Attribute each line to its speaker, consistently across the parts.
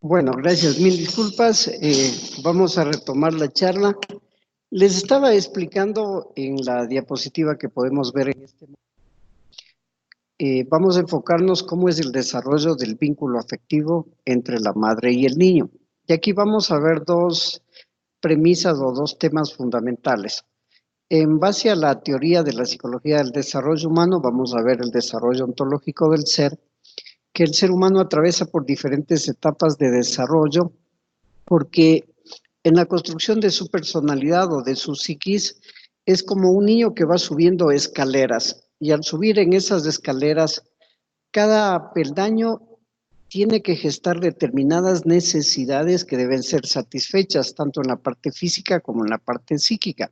Speaker 1: Bueno, gracias, mil disculpas. Vamos a retomar la charla. Les estaba explicando en la diapositiva que podemos ver en este momento. Vamos a enfocarnos cómo es el desarrollo del vínculo afectivo entre la madre y el niño. Y aquí vamos a ver dos premisas o dos temas fundamentales. En base a la teoría de la psicología del desarrollo humano, vamos a ver el desarrollo ontológico del ser, que el ser humano atraviesa por diferentes etapas de desarrollo, porque en la construcción de su personalidad o de su psiquis es como un niño que va subiendo escaleras, y al subir en esas escaleras, cada peldaño tiene que gestar determinadas necesidades que deben ser satisfechas, tanto en la parte física como en la parte psíquica.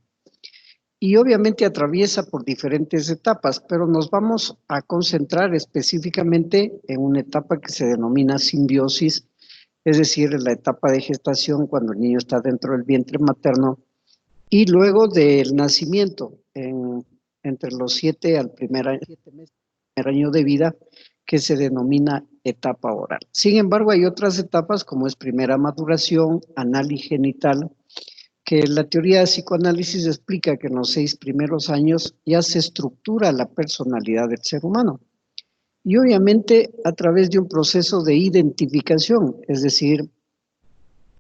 Speaker 1: Y obviamente atraviesa por diferentes etapas, pero nos vamos a concentrar específicamente en una etapa que se denomina simbiosis, es decir, en la etapa de gestación cuando el niño está dentro del vientre materno y luego del nacimiento, entre los 7 al primer año de vida, que se denomina etapa oral. Sin embargo, hay otras etapas como es primera maduración, anal y genital, que la teoría de psicoanálisis explica que en los 6 primeros años ya se estructura la personalidad del ser humano. Y obviamente a través de un proceso de identificación, es decir,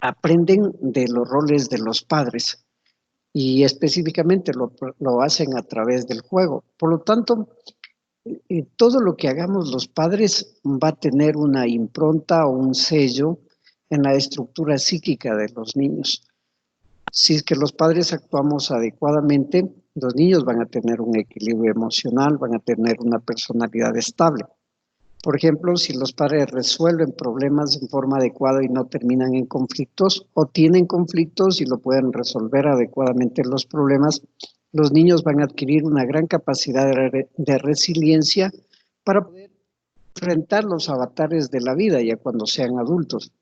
Speaker 1: aprenden de los roles de los padres y específicamente lo hacen a través del juego. Por lo tanto, todo lo que hagamos los padres va a tener una impronta o un sello en la estructura psíquica de los niños. Si es que los padres actuamos adecuadamente, los niños van a tener un equilibrio emocional, van a tener una personalidad estable. Por ejemplo, si los padres resuelven problemas en forma adecuada y no terminan en conflictos, o tienen conflictos y lo pueden resolver adecuadamente los problemas, los niños van a adquirir una gran capacidad de resiliencia para poder enfrentar los avatares de la vida ya cuando sean adultos.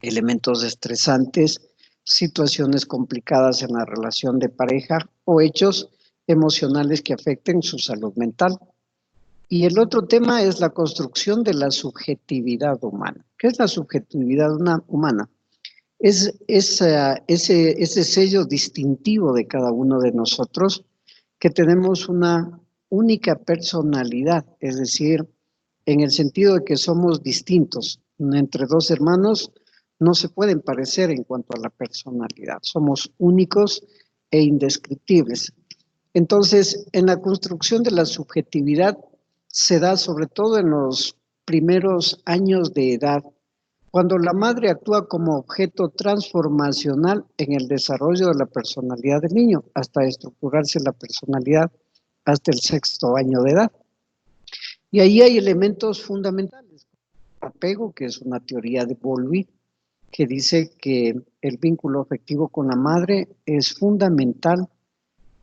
Speaker 1: Elementos estresantes, situaciones complicadas en la relación de pareja o hechos emocionales que afecten su salud mental. Y el otro tema es la construcción de la subjetividad humana. ¿Qué es la subjetividad humana? Es ese sello distintivo de cada uno de nosotros, que tenemos una única personalidad, es decir, en el sentido de que somos distintos. Entre dos hermanos no se pueden parecer en cuanto a la personalidad, somos únicos e indescriptibles. Entonces, en la construcción de la subjetividad se da sobre todo en los primeros años de edad, cuando la madre actúa como objeto transformacional en el desarrollo de la personalidad del niño, hasta estructurarse la personalidad hasta el 6º año de edad. Y ahí hay elementos fundamentales. Apego, que es una teoría de Bowlby, que dice que el vínculo afectivo con la madre es fundamental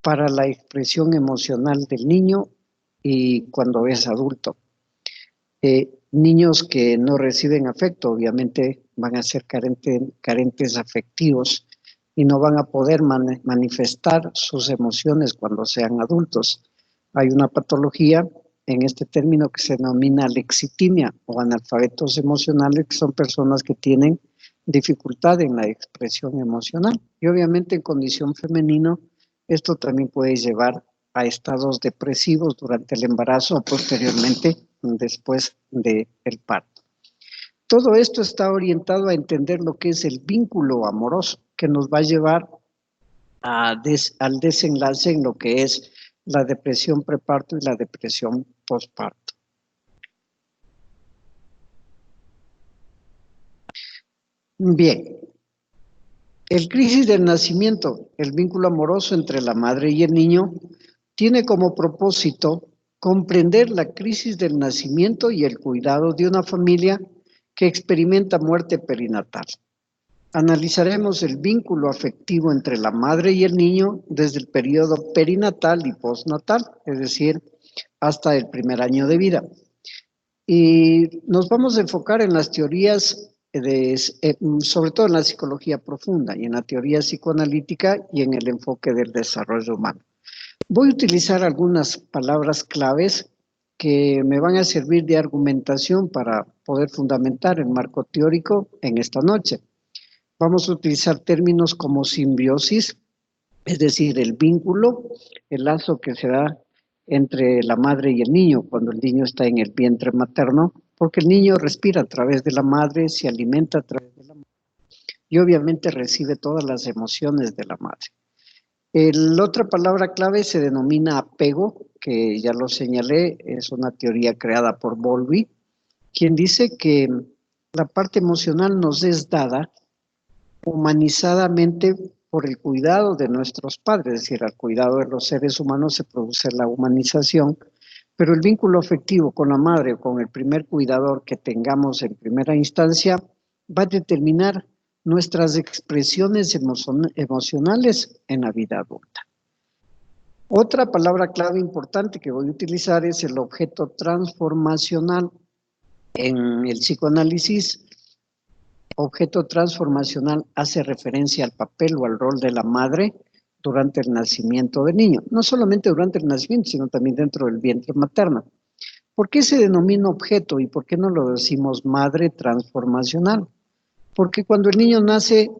Speaker 1: para la expresión emocional del niño y cuando es adulto. Niños que no reciben afecto, obviamente van a ser carentes afectivos y no van a poder manifestar sus emociones cuando sean adultos. Hay una patología en este término que se denomina lexitimia o analfabetos emocionales, que son personas que tienen dificultad en la expresión emocional. Y obviamente en condición femenina, esto también puede llevar a estados depresivos durante el embarazo o posteriormente después del parto. Todo esto está orientado a entender lo que es el vínculo amoroso, que nos va a llevar al desenlace en lo que es la depresión preparto y la depresión posparto. Bien, el crisis del nacimiento, el vínculo amoroso entre la madre y el niño, tiene como propósito comprender la crisis del nacimiento y el cuidado de una familia que experimenta muerte perinatal. Analizaremos el vínculo afectivo entre la madre y el niño desde el periodo perinatal y postnatal, es decir, hasta el primer año de vida. Y nos vamos a enfocar en las teorías, sobre todo en la psicología profunda y en la teoría psicoanalítica y en el enfoque del desarrollo humano. Voy a utilizar algunas palabras claves que me van a servir de argumentación para poder fundamentar el marco teórico en esta noche. Vamos a utilizar términos como simbiosis, es decir, el vínculo, el lazo que se da entre la madre y el niño cuando el niño está en el vientre materno, porque el niño respira a través de la madre, se alimenta a través de la madre y obviamente recibe todas las emociones de la madre. La otra palabra clave se denomina apego, que ya lo señalé, es una teoría creada por Bowlby, quien dice que la parte emocional nos es dada humanizadamente por el cuidado de nuestros padres, es decir, al cuidado de los seres humanos se produce la humanización, pero el vínculo afectivo con la madre o con el primer cuidador que tengamos en primera instancia va a determinar nuestras expresiones emocionales en la vida adulta. Otra palabra clave importante que voy a utilizar es el objeto transformacional. En el psicoanálisis, objeto transformacional hace referencia al papel o al rol de la madre durante el nacimiento del niño. No solamente durante el nacimiento, sino también dentro del vientre materno. ¿Por qué se denomina objeto y por qué no lo decimos madre transformacional? Porque cuando el niño nace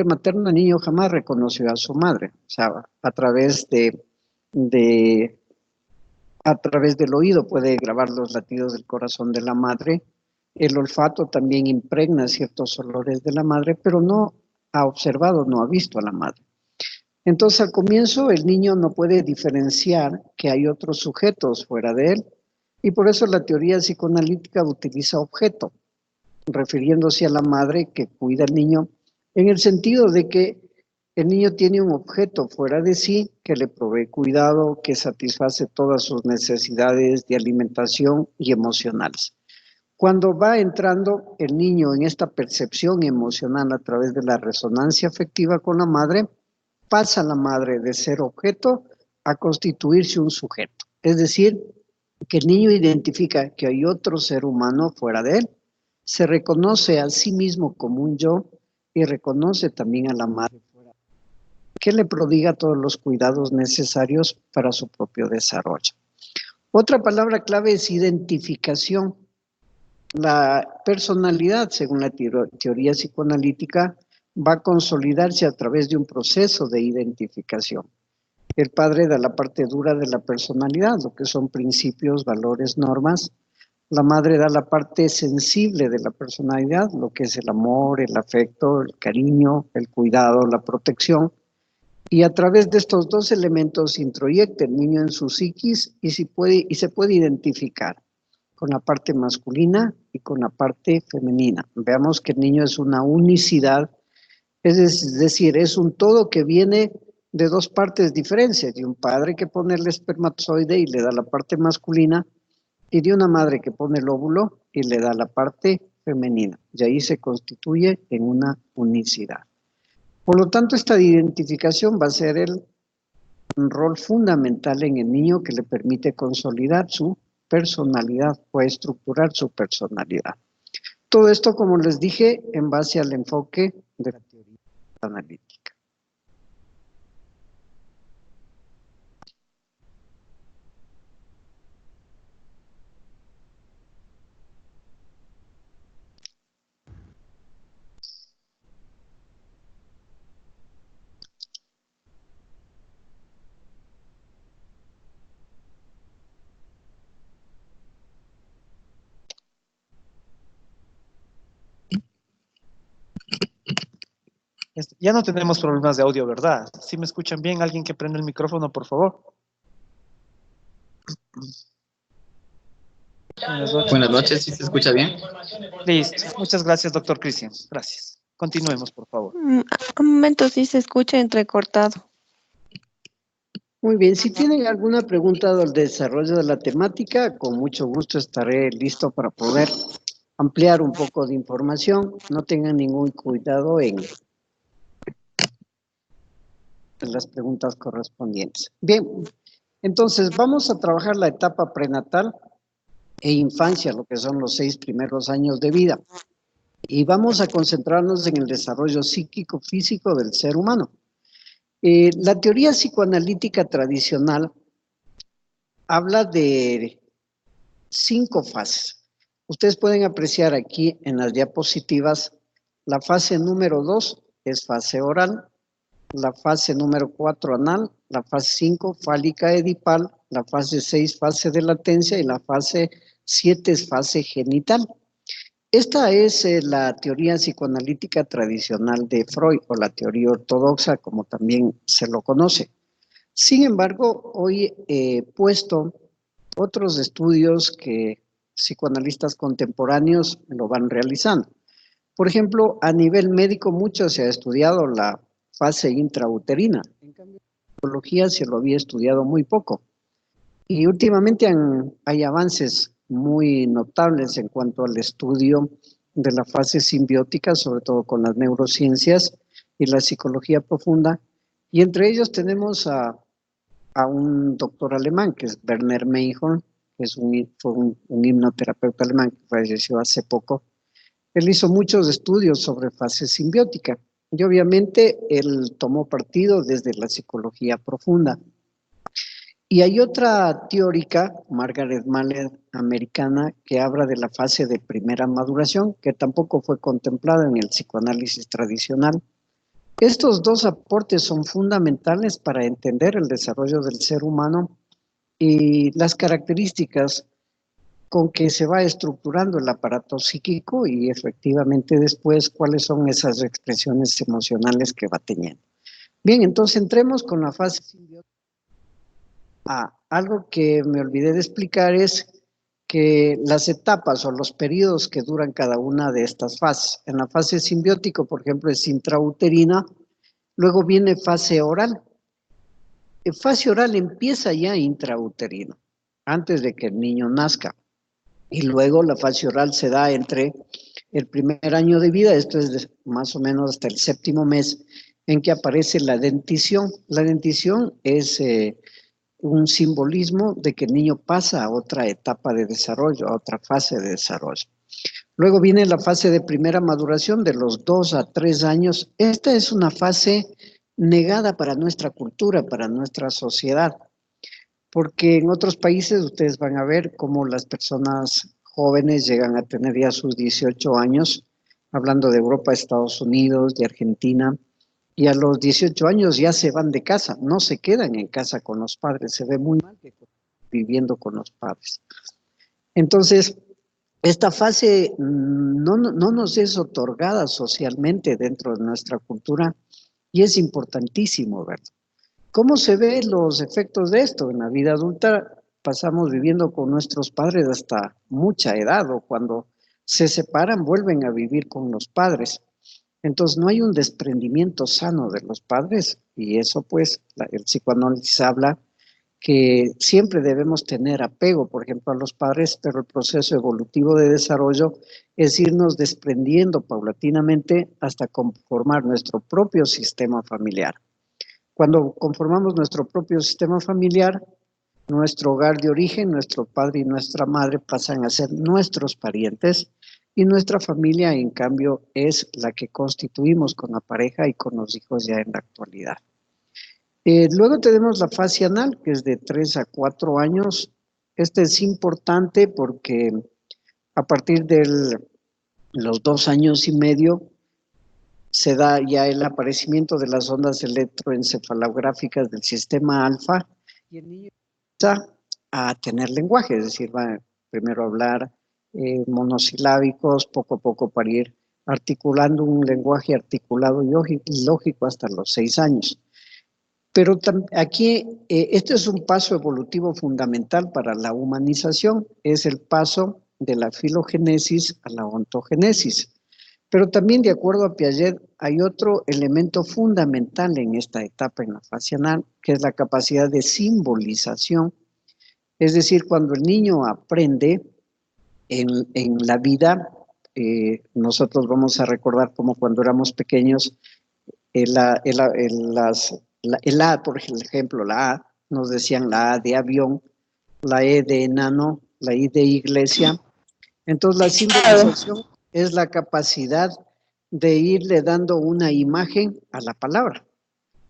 Speaker 1: materno, el niño jamás reconoció a su madre, o sea, a través del oído puede grabar los latidos del corazón de la madre, el olfato también impregna ciertos olores de la madre, pero no ha observado, no ha visto a la madre. Entonces, al comienzo, el niño no puede diferenciar que hay otros sujetos fuera de él, y por eso la teoría psicoanalítica utiliza objeto, refiriéndose a la madre que cuida al niño, en el sentido de que el niño tiene un objeto fuera de sí que le provee cuidado, que satisface todas sus necesidades de alimentación y emocionales. Cuando va entrando el niño en esta percepción emocional a través de la resonancia afectiva con la madre, pasa la madre de ser objeto a constituirse un sujeto. Es decir, que el niño identifica que hay otro ser humano fuera de él, se reconoce a sí mismo como un yo y reconoce también a la madre fuera, que le prodiga todos los cuidados necesarios para su propio desarrollo. Otra palabra clave es identificación. La personalidad, según la teoría psicoanalítica, va a consolidarse a través de un proceso de identificación. El padre da la parte dura de la personalidad, lo que son principios, valores, normas. La madre da la parte sensible de la personalidad, lo que es el amor, el afecto, el cariño, el cuidado, la protección. Y a través de estos dos elementos introyecta el niño en su psiquis y se puede identificar con la parte masculina y con la parte femenina. Veamos que el niño es una unicidad, es decir, es un todo que viene de dos partes diferentes, de un padre que pone el espermatozoide y le da la parte masculina, y de una madre que pone el óvulo y le da la parte femenina, y ahí se constituye en una unicidad. Por lo tanto, esta identificación va a ser un rol fundamental en el niño que le permite consolidar su personalidad o estructurar su personalidad. Todo esto, como les dije, en base al enfoque de la teoría analítica.
Speaker 2: Ya no tenemos problemas de audio, ¿verdad? ¿Sí me escuchan bien? ¿Alguien que prenda el micrófono, por favor?
Speaker 3: Buenas noches, ¿sí se escucha bien?
Speaker 2: Listo. Muchas gracias, doctor Cristian. Gracias. Continuemos, por favor.
Speaker 4: Un momento, sí se escucha entrecortado.
Speaker 1: Muy bien, si tienen alguna pregunta del desarrollo de la temática, con mucho gusto estaré listo para poder ampliar un poco de información. No tengan ningún cuidado en las preguntas correspondientes. Bien, entonces vamos a trabajar la etapa prenatal e infancia, lo que son los 6 primeros años de vida. Y vamos a concentrarnos en el desarrollo psíquico-físico del ser humano. La teoría psicoanalítica tradicional habla de 5 fases. Ustedes pueden apreciar aquí en las diapositivas, la fase número 2 es fase oral, la fase número 4 anal, la fase 5 fálica edipal, la fase 6 fase de latencia y la fase 7 es fase genital. Esta es la teoría psicoanalítica tradicional de Freud o la teoría ortodoxa, como también se lo conoce. Sin embargo, hoy he puesto otros estudios que psicoanalistas contemporáneos lo van realizando. Por ejemplo, a nivel médico mucho se ha estudiado la fase intrauterina. En cambio, en psicología se lo había estudiado muy poco. Y últimamente hay avances muy notables en cuanto al estudio de la fase simbiótica, sobre todo con las neurociencias y la psicología profunda. Y entre ellos tenemos a un doctor alemán, que es Werner Meinhorn, que fue un hipnoterapeuta alemán que falleció hace poco. Él hizo muchos estudios sobre fase simbiótica y obviamente él tomó partido desde la psicología profunda. Y hay otra teórica, Margaret Mahler, americana, que habla de la fase de primera maduración, que tampoco fue contemplada en el psicoanálisis tradicional. Estos 2 aportes son fundamentales para entender el desarrollo del ser humano y las características con que se va estructurando el aparato psíquico y efectivamente después cuáles son esas expresiones emocionales que va teniendo. Bien, entonces entremos con la fase simbiótica. Algo que me olvidé de explicar es que las etapas o los periodos que duran cada una de estas fases. En la fase simbiótica, por ejemplo, es intrauterina, luego viene fase oral. En fase oral empieza ya intrauterino, antes de que el niño nazca. Y luego la fase oral se da entre el primer año de vida, esto es más o menos hasta el 7º mes, en que aparece la dentición. La dentición es un simbolismo de que el niño pasa a otra etapa de desarrollo, a otra fase de desarrollo. Luego viene la fase de primera maduración de los 2 a 3 años. Esta es una fase negada para nuestra cultura, para nuestra sociedad, porque en otros países ustedes van a ver cómo las personas jóvenes llegan a tener ya sus 18 años, hablando de Europa, Estados Unidos, de Argentina, y a los 18 años ya se van de casa, no se quedan en casa con los padres, se ve muy mal que viviendo con los padres. Entonces, esta fase no nos es otorgada socialmente dentro de nuestra cultura y es importantísimo verlo. ¿Cómo se ven los efectos de esto? En la vida adulta pasamos viviendo con nuestros padres hasta mucha edad o cuando se separan vuelven a vivir con los padres. Entonces no hay un desprendimiento sano de los padres y eso pues el psicoanálisis habla que siempre debemos tener apego, por ejemplo, a los padres, pero el proceso evolutivo de desarrollo es irnos desprendiendo paulatinamente hasta conformar nuestro propio sistema familiar. Cuando conformamos nuestro propio sistema familiar, nuestro hogar de origen, nuestro padre y nuestra madre pasan a ser nuestros parientes y nuestra familia, en cambio, es la que constituimos con la pareja y con los hijos ya en la actualidad. Luego tenemos la fase anal, que es de 3 a 4 años. Este es importante porque a partir de los 2 años y medio se da ya el aparecimiento de las ondas electroencefalográficas del sistema alfa y el niño empieza a tener lenguaje, es decir, va primero a hablar monosilábicos, poco a poco para ir articulando un lenguaje articulado y lógico hasta los 6 años. Pero aquí, este es un paso evolutivo fundamental para la humanización, es el paso de la filogénesis a la ontogénesis. Pero también, de acuerdo a Piaget, hay otro elemento fundamental en esta etapa, en la fase anal, que es la capacidad de simbolización. Es decir, cuando el niño aprende en la vida, nosotros vamos a recordar como cuando éramos pequeños, la A, por ejemplo, la A, nos decían la A de avión, la E de enano, la I de iglesia. Entonces, la simbolización es la capacidad de irle dando una imagen a la palabra.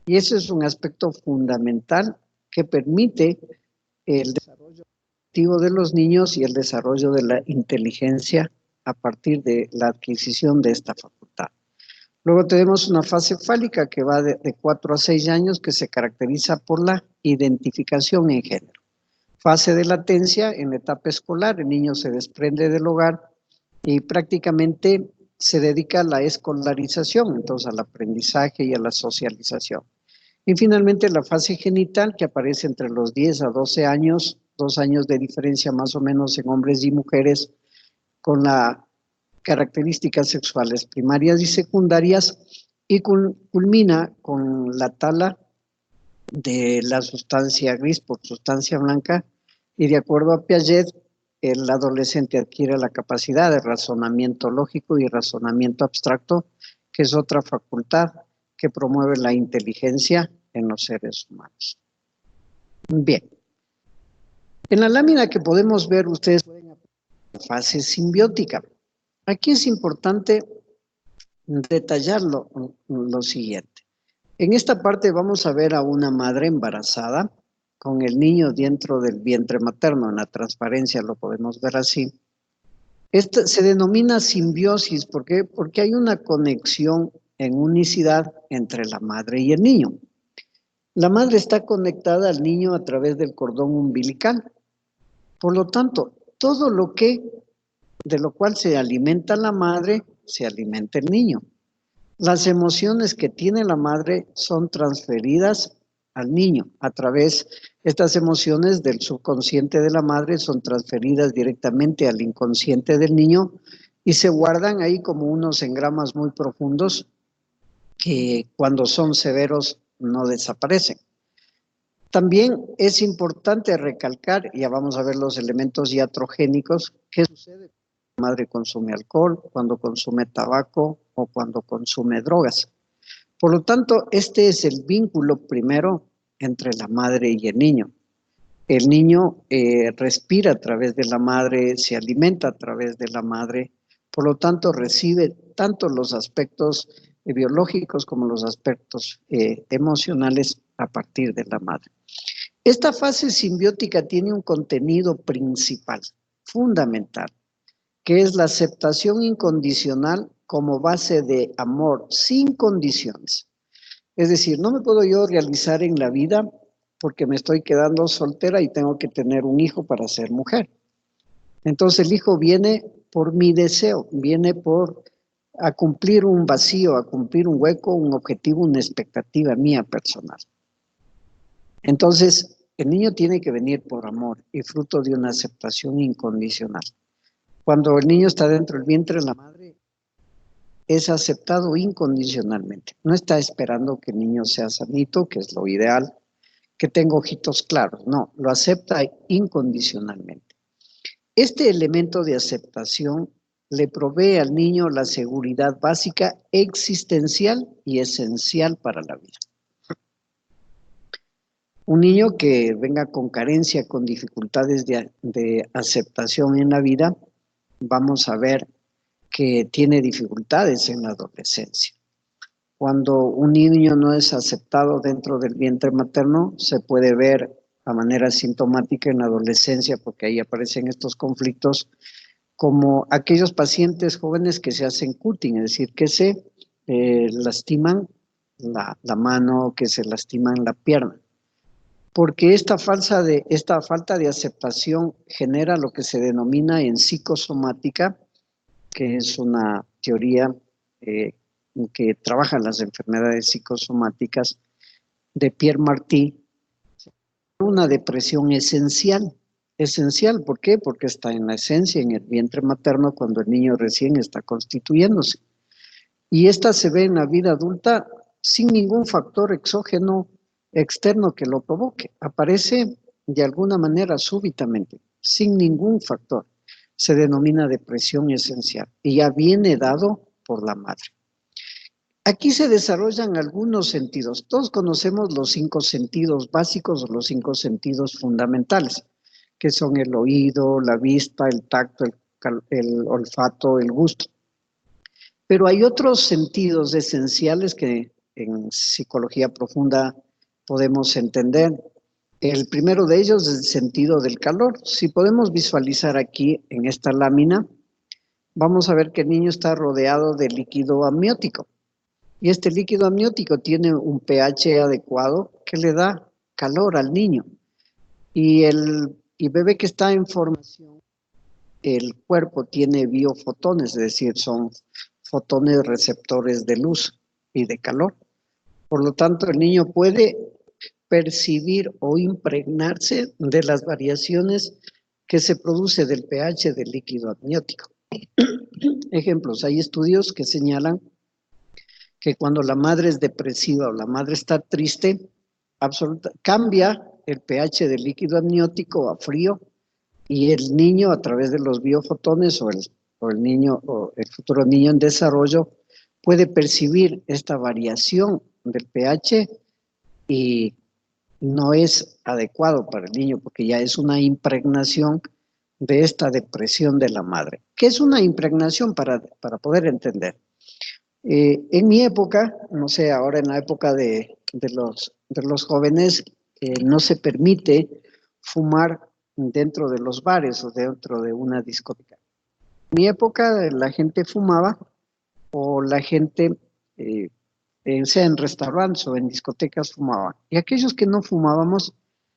Speaker 1: Y ese es un aspecto fundamental que permite el desarrollo cognitivo de los niños y el desarrollo de la inteligencia a partir de la adquisición de esta facultad. Luego tenemos una fase fálica que va de 4 a 6 años, que se caracteriza por la identificación en género. Fase de latencia en la etapa escolar, el niño se desprende del hogar y prácticamente se dedica a la escolarización, entonces al aprendizaje y a la socialización. Y finalmente la fase genital, que aparece entre los 10 a 12 años, 2 años de diferencia más o menos en hombres y mujeres, con las características sexuales primarias y secundarias, y culmina con la tala de la sustancia gris por sustancia blanca, y de acuerdo a Piaget, el adolescente adquiere la capacidad de razonamiento lógico y razonamiento abstracto, que es otra facultad que promueve la inteligencia en los seres humanos. Bien. En la lámina que podemos ver, ustedes pueden ver la fase simbiótica. Aquí es importante detallar lo siguiente. En esta parte vamos a ver a una madre embarazada con el niño dentro del vientre materno. En la transparencia lo podemos ver así. Esta se denomina simbiosis. ¿Por qué? Porque hay una conexión en unicidad entre la madre y el niño. La madre está conectada al niño a través del cordón umbilical. Por lo tanto, todo lo que de lo cual se alimenta la madre, se alimenta el niño. Las emociones que tiene la madre son transferidas al niño a través, estas emociones del subconsciente de la madre son transferidas directamente al inconsciente del niño y se guardan ahí como unos engramas muy profundos que cuando son severos no desaparecen. También es importante recalcar, ya vamos a ver los elementos iatrogénicos, qué sucede cuando la madre consume alcohol, cuando consume tabaco o cuando consume drogas. Por lo tanto, este es el vínculo primero entre la madre y el niño. El niño respira a través de la madre, se alimenta a través de la madre, por lo tanto recibe tanto los aspectos biológicos como los aspectos emocionales a partir de la madre. Esta fase simbiótica tiene un contenido principal, fundamental, que es la aceptación incondicional como base de amor sin condiciones. Es decir, no me puedo yo realizar en la vida porque me estoy quedando soltera y tengo que tener un hijo para ser mujer. Entonces el hijo viene por mi deseo, viene a cumplir un vacío, a cumplir un hueco, un objetivo, una expectativa mía personal. Entonces, el niño tiene que venir por amor y fruto de una aceptación incondicional. Cuando el niño está dentro del vientre de la madre, es aceptado incondicionalmente. No está esperando que el niño sea sanito, que es lo ideal, que tenga ojitos claros. No, lo acepta incondicionalmente. Este elemento de aceptación le provee al niño la seguridad básica, existencial y esencial para la vida. Un niño que venga con carencia, con dificultades de aceptación en la vida, vamos a ver que tiene dificultades en la adolescencia. Cuando un niño no es aceptado dentro del vientre materno, se puede ver a manera sintomática en la adolescencia, porque ahí aparecen estos conflictos, como aquellos pacientes jóvenes que se hacen cutting, es decir, que se lastiman la mano, que se lastiman la pierna. Porque esta falta de aceptación genera lo que se denomina en psicosomática, que es una teoría que trabaja en las enfermedades psicosomáticas de Pierre Martí, una depresión esencial. Esencial, ¿por qué? Porque está en la esencia, en el vientre materno, cuando el niño recién está constituyéndose. Y esta se ve en la vida adulta sin ningún factor exógeno externo que lo provoque. Aparece de alguna manera súbitamente, sin ningún factor. Se denomina depresión esencial y ya viene dado por la madre. Aquí se desarrollan algunos sentidos. Todos conocemos los 5 sentidos básicos o los 5 sentidos fundamentales, que son el oído, la vista, el tacto, el olfato, el gusto. Pero hay otros sentidos esenciales que en psicología profunda podemos entender, El primero de ellos es el sentido del calor. Si podemos visualizar aquí en esta lámina, vamos a ver que el niño está rodeado de líquido amniótico. Y este líquido amniótico tiene un pH adecuado que le da calor al niño. Y el bebé que está en formación, el cuerpo tiene biofotones, es decir, son fotones receptores de luz y de calor. Por lo tanto, el niño puede percibir o impregnarse de las variaciones que se produce del pH del líquido amniótico. Ejemplos, hay estudios que señalan que cuando la madre es depresiva o la madre está triste, cambia el pH del líquido amniótico a frío y el niño a través de los biofotones o el niño o el futuro niño en desarrollo puede percibir esta variación del pH y no es adecuado para el niño porque ya es una impregnación de esta depresión de la madre. ¿Qué es una impregnación para poder entender? En mi época, no sé, ahora en la época de los jóvenes, no se permite fumar dentro de los bares o dentro de una discoteca. En mi época la gente fumaba o la gente, sea en restaurantes o en discotecas, fumaba. Y aquellos que no fumábamos,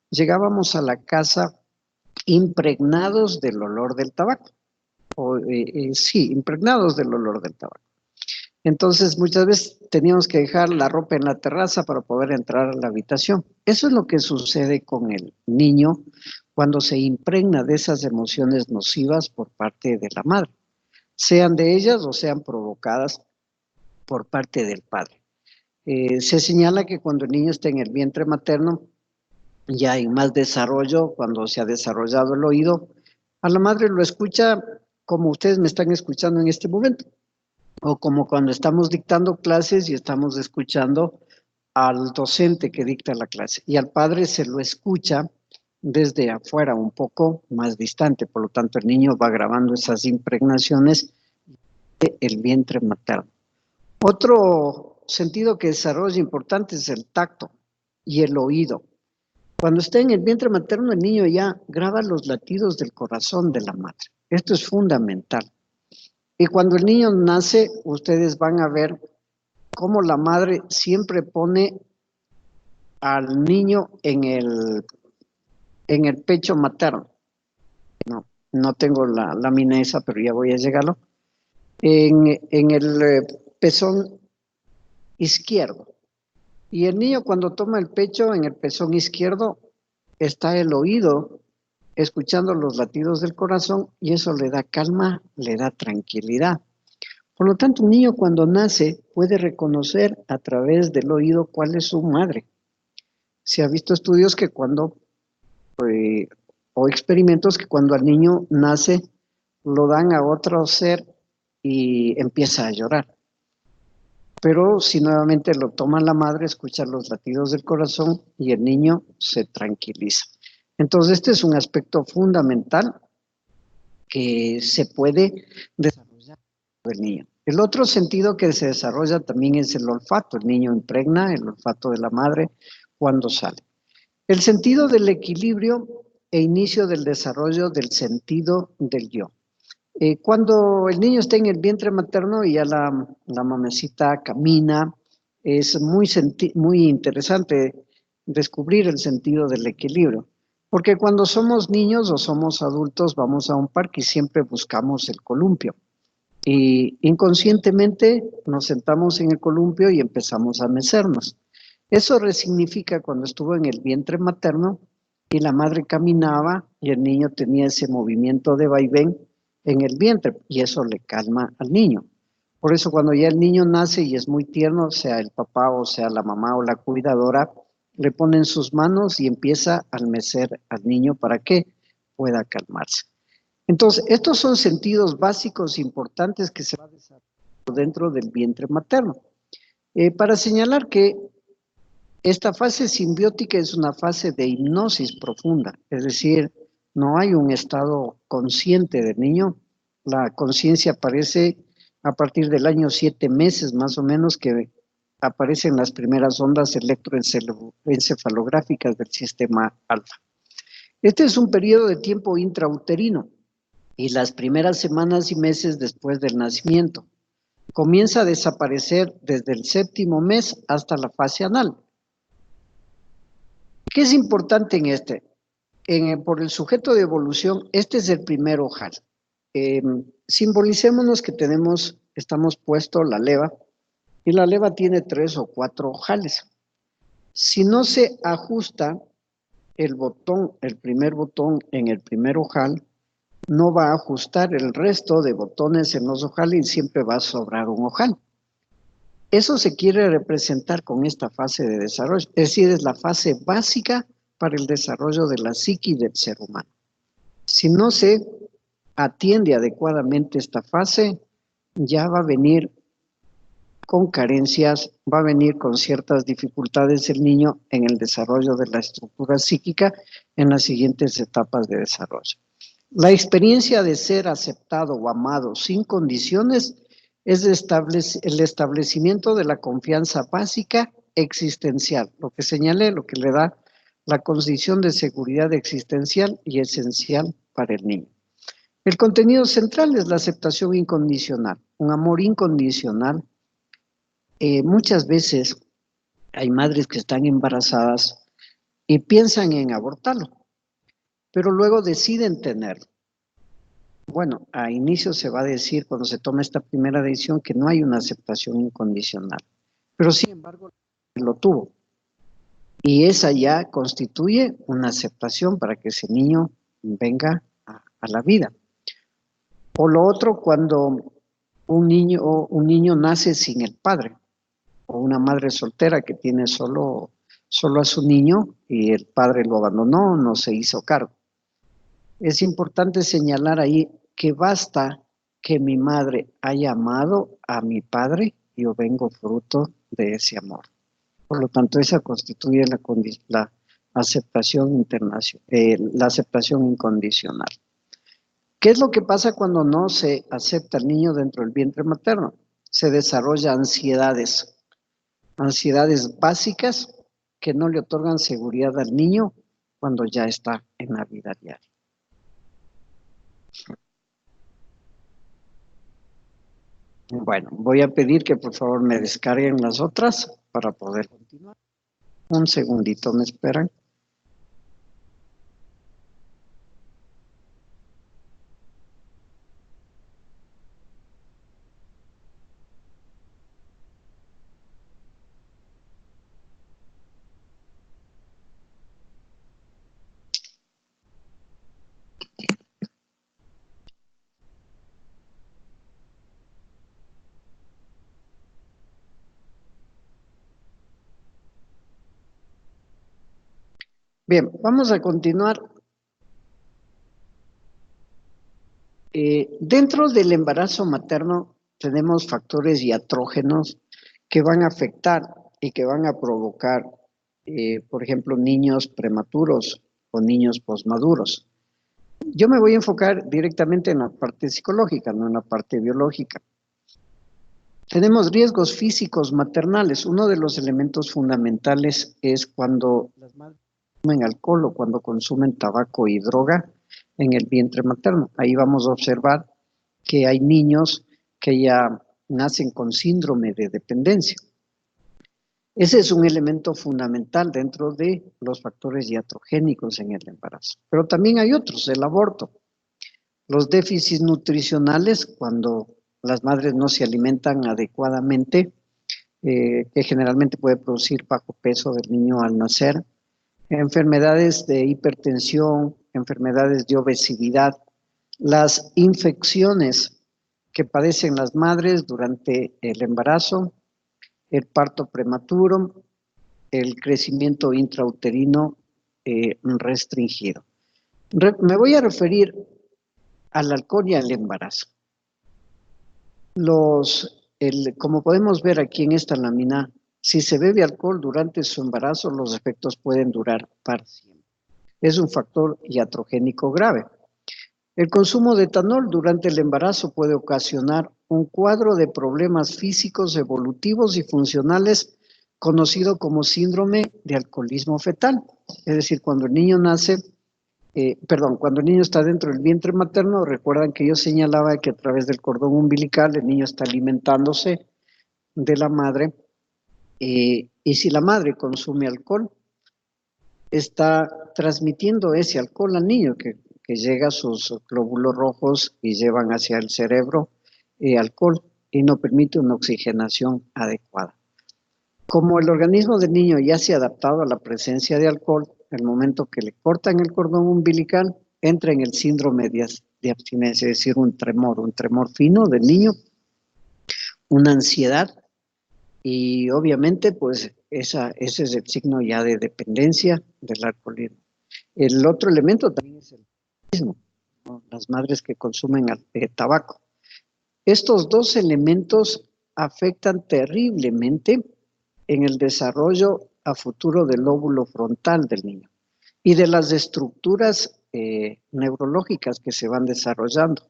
Speaker 1: llegábamos a la casa impregnados del olor del tabaco. Sí, impregnados del olor del tabaco. Entonces, muchas veces teníamos que dejar la ropa en la terraza para poder entrar a la habitación. Eso es lo que sucede con el niño cuando se impregna de esas emociones nocivas por parte de la madre, sean de ellas o sean provocadas por parte del padre. Se señala que cuando el niño está en el vientre materno, ya en más desarrollo, cuando se ha desarrollado el oído, a la madre lo escucha como ustedes me están escuchando en este momento, o como cuando estamos dictando clases y estamos escuchando al docente que dicta la clase, y al padre se lo escucha desde afuera, un poco más distante. Por lo tanto, el niño va grabando esas impregnaciones del vientre materno. Otro sentido que desarrolla importante es el tacto y el oído. Cuando está en el vientre materno, el niño ya graba los latidos del corazón de la madre. Esto es fundamental. Y cuando el niño nace, ustedes van a ver cómo la madre siempre pone al niño en el pecho materno. No tengo la lámina esa, pero ya voy a llegarlo. En el pezón izquierdo. Y el niño cuando toma el pecho en el pezón izquierdo, está el oído escuchando los latidos del corazón y eso le da calma, le da tranquilidad. Por lo tanto, un niño cuando nace puede reconocer a través del oído cuál es su madre. Se ha visto estudios que o experimentos que cuando al niño nace lo dan a otro ser y empieza a llorar. Pero si nuevamente lo toma la madre, escucha los latidos del corazón y el niño se tranquiliza. Entonces, este es un aspecto fundamental que se puede desarrollar del niño. El otro sentido que se desarrolla también es el olfato. El niño impregna el olfato de la madre cuando sale. El sentido del equilibrio e inicio del desarrollo del sentido del yo. Cuando el niño está en el vientre materno y ya la mamacita camina, es muy interesante descubrir el sentido del equilibrio. Porque cuando somos niños o somos adultos, vamos a un parque y siempre buscamos el columpio. Y inconscientemente nos sentamos en el columpio y empezamos a mecernos. Eso resignifica cuando estuvo en el vientre materno y la madre caminaba y el niño tenía ese movimiento de vaivén en el vientre y eso le calma al niño. Por eso cuando ya el niño nace y es muy tierno, sea el papá o sea la mamá o la cuidadora, le ponen sus manos y empieza a mecer al niño para que pueda calmarse. Entonces, estos son sentidos básicos importantes que se van desarrollando dentro del vientre materno. Para señalar que esta fase simbiótica es una fase de hipnosis profunda, es decir, no hay un estado consciente del niño. La conciencia aparece a partir del año 7 meses más o menos, que aparecen las primeras ondas electroencefalográficas del sistema alfa. Este es un periodo de tiempo intrauterino y las primeras semanas y meses después del nacimiento. Comienza a desaparecer desde el 7º mes hasta la fase anal. ¿Qué es importante en este? Por el sujeto de evolución, este es el primer ojal. Simbolicémonos que estamos puesto la leva, y la leva tiene 3 o 4 ojales. Si no se ajusta el primer botón en el primer ojal, no va a ajustar el resto de botones en los ojales y siempre va a sobrar un ojal. Eso se quiere representar con esta fase de desarrollo, es decir, es la fase básica para el desarrollo de la psique del ser humano. Si no se atiende adecuadamente esta fase, ya va a venir con carencias, va a venir con ciertas dificultades el niño en el desarrollo de la estructura psíquica en las siguientes etapas de desarrollo. La experiencia de ser aceptado o amado sin condiciones es el establecimiento de la confianza básica existencial, lo que señalé, lo que le da la condición de seguridad existencial y esencial para el niño. El contenido central es la aceptación incondicional, un amor incondicional. Muchas veces hay madres que están embarazadas y piensan en abortarlo, pero luego deciden tenerlo. Bueno, a inicio se va a decir, cuando se toma esta primera decisión, que no hay una aceptación incondicional, pero sin embargo lo tuvo. Y esa ya constituye una aceptación para que ese niño venga a la vida. O lo otro, cuando un niño nace sin el padre, o una madre soltera que tiene solo a su niño y el padre lo abandonó, no se hizo cargo. Es importante señalar ahí que basta que mi madre haya amado a mi padre, yo vengo fruto de ese amor. Por lo tanto, esa constituye la aceptación la aceptación incondicional. ¿Qué es lo que pasa cuando no se acepta al niño dentro del vientre materno? Se desarrollan ansiedades básicas que no le otorgan seguridad al niño cuando ya está en la vida diaria. Bueno, voy a pedir que por favor me descarguen las otras para poder continuar. Un segundito, ¿me esperan? Bien, vamos a continuar. Dentro del embarazo materno tenemos factores iatrógenos que van a afectar y que van a provocar, por ejemplo, niños prematuros o niños posmaduros. Yo me voy a enfocar directamente en la parte psicológica, no en la parte biológica. Tenemos riesgos físicos maternales. Uno de los elementos fundamentales es cuando las madres consumen alcohol o cuando consumen tabaco y droga en el vientre materno. Ahí vamos a observar que hay niños que ya nacen con síndrome de dependencia. Ese es un elemento fundamental dentro de los factores iatrogénicos en el embarazo. Pero también hay otros, el aborto. Los déficits nutricionales, cuando las madres no se alimentan adecuadamente, que generalmente puede producir bajo peso del niño al nacer, enfermedades de hipertensión, enfermedades de obesidad, las infecciones que padecen las madres durante el embarazo, el parto prematuro, el crecimiento intrauterino restringido. Me voy a referir al alcohol y al embarazo. Como podemos ver aquí en esta lámina, si se bebe alcohol durante su embarazo, los efectos pueden durar para siempre. Es un factor iatrogénico grave. El consumo de etanol durante el embarazo puede ocasionar un cuadro de problemas físicos, evolutivos y funcionales conocido como síndrome de alcoholismo fetal. Es decir, cuando el niño nace, cuando el niño está dentro del vientre materno, recuerdan que yo señalaba que a través del cordón umbilical el niño está alimentándose de la madre, y si la madre consume alcohol, está transmitiendo ese alcohol al niño que llega a sus glóbulos rojos y llevan hacia el cerebro alcohol y no permite una oxigenación adecuada. Como el organismo del niño ya se ha adaptado a la presencia de alcohol, el momento que le cortan el cordón umbilical, entra en el síndrome de abstinencia, es decir, un tremor fino del niño, una ansiedad, y obviamente pues ese es el signo ya de dependencia del alcoholismo. El otro elemento también es el tabaquismo, ¿no? Las madres que consumen tabaco. Estos dos elementos afectan terriblemente en el desarrollo a futuro del lóbulo frontal del niño y de las estructuras neurológicas que se van desarrollando.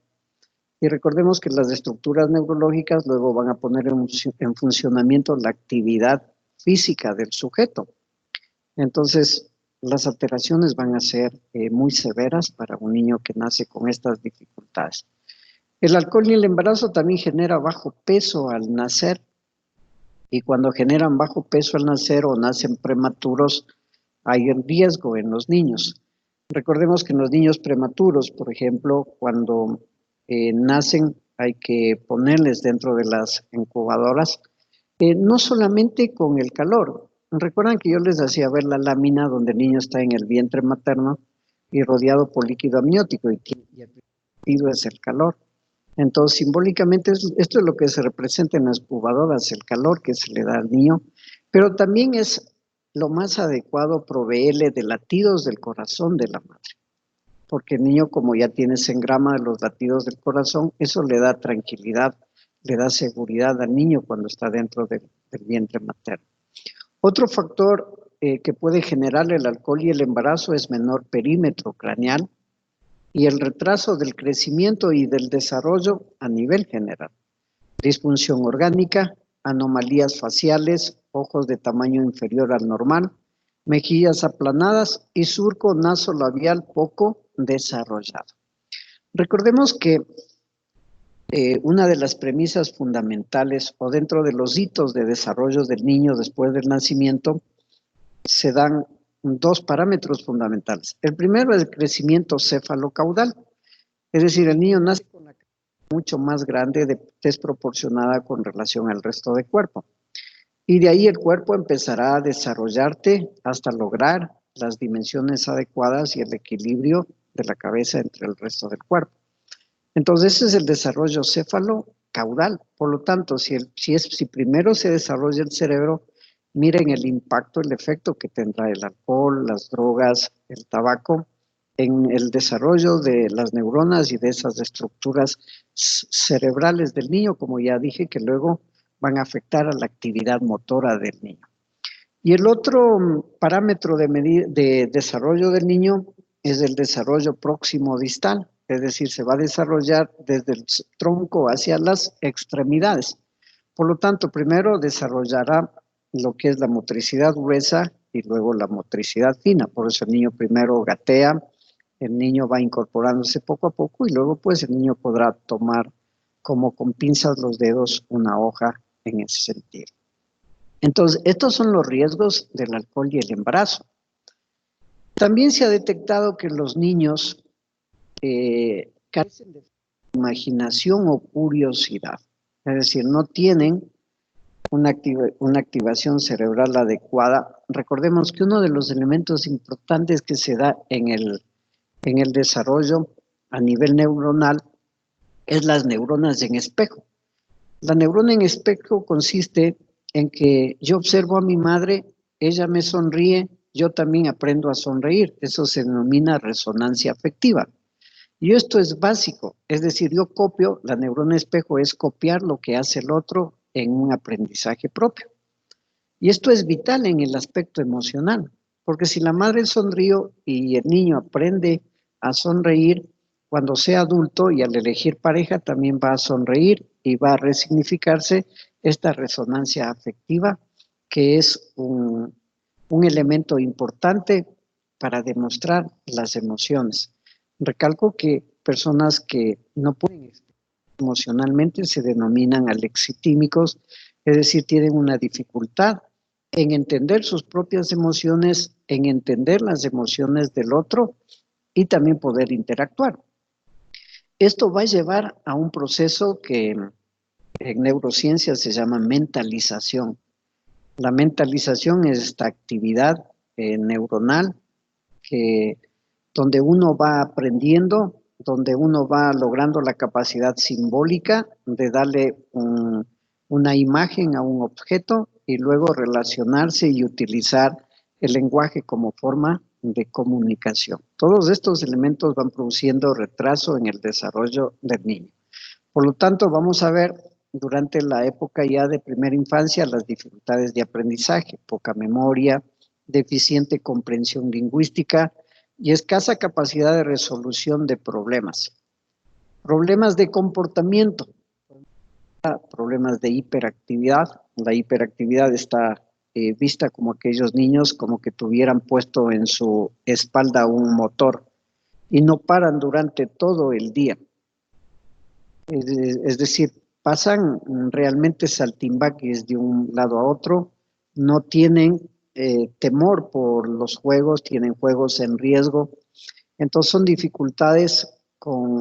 Speaker 1: Y recordemos que las estructuras neurológicas luego van a poner en funcionamiento la actividad física del sujeto. Entonces, las alteraciones van a ser muy severas para un niño que nace con estas dificultades. El alcohol y el embarazo también genera bajo peso al nacer, y cuando generan bajo peso al nacer o nacen prematuros, hay el riesgo en los niños. Recordemos que en los niños prematuros, por ejemplo, cuando nacen, hay que ponerles dentro de las incubadoras, no solamente con el calor. Recuerdan que yo les hacía ver la lámina donde el niño está en el vientre materno y rodeado por líquido amniótico, y el líquido es el calor. Entonces, simbólicamente, esto es lo que se representa en las incubadoras, el calor que se le da al niño, pero también es lo más adecuado proveerle de latidos del corazón de la madre, porque el niño, como ya tiene ese engrama de los latidos del corazón, eso le da tranquilidad, le da seguridad al niño cuando está dentro del vientre materno. Otro factor que puede generar el alcohol y el embarazo es menor perímetro craneal y el retraso del crecimiento y del desarrollo a nivel general. Disfunción orgánica, anomalías faciales, ojos de tamaño inferior al normal, mejillas aplanadas y surco nasolabial poco desarrollado. Recordemos que una de las premisas fundamentales o dentro de los hitos de desarrollo del niño después del nacimiento se dan dos parámetros fundamentales. El primero es el crecimiento cefalocaudal, es decir, el niño nace con la cabeza mucho más grande, desproporcionada con relación al resto del cuerpo. Y de ahí el cuerpo empezará a desarrollarte hasta lograr las dimensiones adecuadas y el equilibrio de la cabeza entre el resto del cuerpo. Entonces, ese es el desarrollo cefalocaudal. Por lo tanto, si primero se desarrolla el cerebro, miren el impacto, el efecto que tendrá el alcohol, las drogas, el tabaco, en el desarrollo de las neuronas y de esas estructuras cerebrales del niño, como ya dije, que luego van a afectar a la actividad motora del niño. Y el otro parámetro de desarrollo del niño es el desarrollo próximo distal, es decir, se va a desarrollar desde el tronco hacia las extremidades. Por lo tanto, primero desarrollará lo que es la motricidad gruesa y luego la motricidad fina. Por eso el niño primero gatea, el niño va incorporándose poco a poco y luego pues el niño podrá tomar como con pinzas los dedos una hoja en ese sentido. Entonces, estos son los riesgos del alcohol y el embarazo. También se ha detectado que los niños carecen de imaginación o curiosidad, es decir, no tienen una activación cerebral adecuada. Recordemos que uno de los elementos importantes que se da en el desarrollo a nivel neuronal es las neuronas en espejo. La neurona en espejo consiste en que yo observo a mi madre, ella me sonríe, yo también aprendo a sonreír. Eso se denomina resonancia afectiva. Y esto es básico, es decir, yo copio, la neurona espejo es copiar lo que hace el otro en un aprendizaje propio. Y esto es vital en el aspecto emocional, porque si la madre sonrió y el niño aprende a sonreír, cuando sea adulto y al elegir pareja también va a sonreír y va a resignificarse esta resonancia afectiva, que es un elemento importante para demostrar las emociones. Recalco que personas que no pueden emocionalmente se denominan alexitímicos, es decir, tienen una dificultad en entender sus propias emociones, en entender las emociones del otro y también poder interactuar. Esto va a llevar a un proceso que en neurociencia se llama mentalización. La mentalización es esta actividad neuronal donde uno va aprendiendo, donde uno va logrando la capacidad simbólica de darle una imagen a un objeto y luego relacionarse y utilizar el lenguaje como forma de comunicación. Todos estos elementos van produciendo retraso en el desarrollo del niño. Por lo tanto, vamos a ver durante la época ya de primera infancia las dificultades de aprendizaje, poca memoria, deficiente comprensión lingüística y escasa capacidad de resolución de problemas. Problemas de comportamiento, problemas de hiperactividad. La hiperactividad está vista como aquellos niños como que tuvieran puesto en su espalda un motor y no paran durante todo el día. Es decir, pasan realmente saltimbanquis de un lado a otro, no tienen temor por los juegos, tienen juegos en riesgo. Entonces son dificultades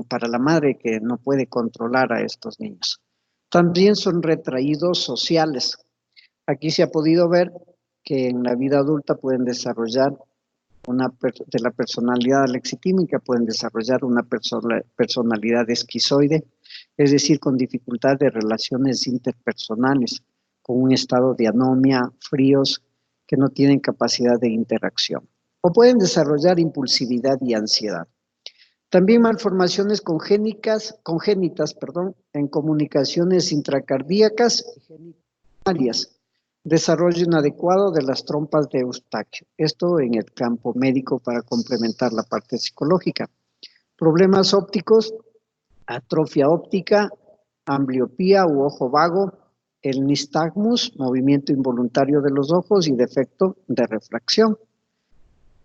Speaker 1: para la madre que no puede controlar a estos niños. También son retraídos sociales. Aquí se ha podido ver que en la vida adulta pueden desarrollar de la personalidad alexitímica, pueden desarrollar una personalidad esquizoide, es decir, con dificultad de relaciones interpersonales, con un estado de anomia, fríos, que no tienen capacidad de interacción. O pueden desarrollar impulsividad y ansiedad. También malformaciones congénitas, en comunicaciones intracardíacas y genitales. Desarrollo inadecuado de las trompas de Eustaquio. Esto en el campo médico para complementar la parte psicológica. Problemas ópticos, atrofia óptica, ambliopía u ojo vago, el nistagmus, movimiento involuntario de los ojos y defecto de refracción.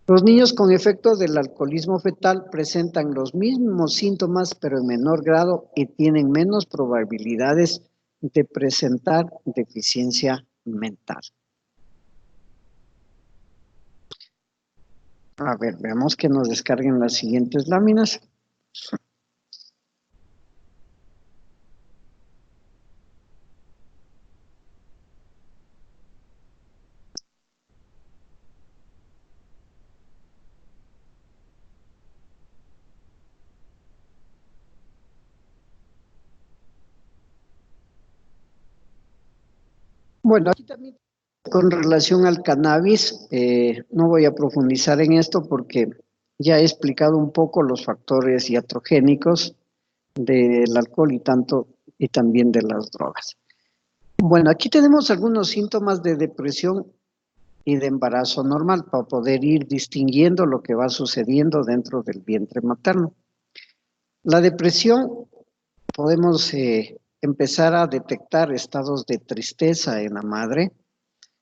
Speaker 1: Los niños con efectos del alcoholismo fetal presentan los mismos síntomas pero en menor grado y tienen menos probabilidades de presentar deficiencia mental. A ver, veamos que nos descarguen las siguientes láminas. Bueno, aquí también con relación al cannabis, no voy a profundizar en esto porque ya he explicado un poco los factores iatrogénicos del alcohol y también de las drogas. Bueno, aquí tenemos algunos síntomas de depresión y de embarazo normal para poder ir distinguiendo lo que va sucediendo dentro del vientre materno. La depresión, podemos empezar a detectar estados de tristeza en la madre,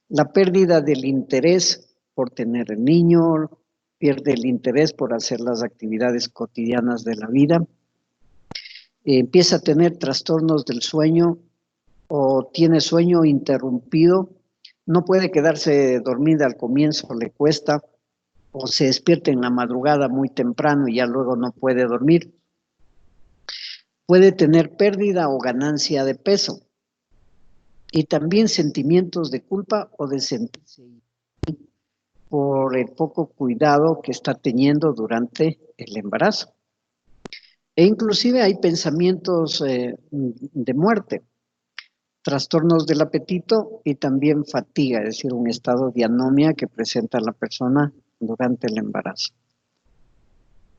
Speaker 1: la pérdida del interés por tener el niño, pierde el interés por hacer las actividades cotidianas de la vida, empieza a tener trastornos del sueño o tiene sueño interrumpido, no puede quedarse dormida al comienzo, le cuesta, o se despierta en la madrugada muy temprano y ya luego no puede dormir. Puede tener pérdida o ganancia de peso y también sentimientos de culpa o de sentirse por el poco cuidado que está teniendo durante el embarazo. E inclusive hay pensamientos de muerte, trastornos del apetito y también fatiga, es decir, un estado de anomia que presenta la persona durante el embarazo.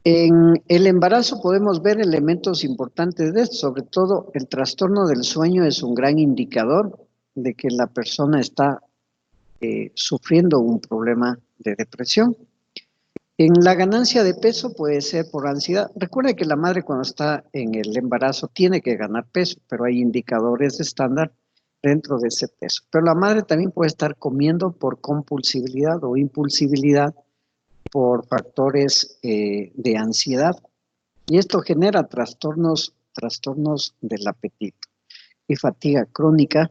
Speaker 1: En el embarazo podemos ver elementos importantes de esto, sobre todo el trastorno del sueño es un gran indicador de que la persona está sufriendo un problema de depresión. En la ganancia de peso puede ser por ansiedad. Recuerda que la madre cuando está en el embarazo tiene que ganar peso, pero hay indicadores estándar dentro de ese peso. Pero la madre también puede estar comiendo por compulsibilidad o impulsibilidad por factores de ansiedad. Y esto genera trastornos del apetito y fatiga crónica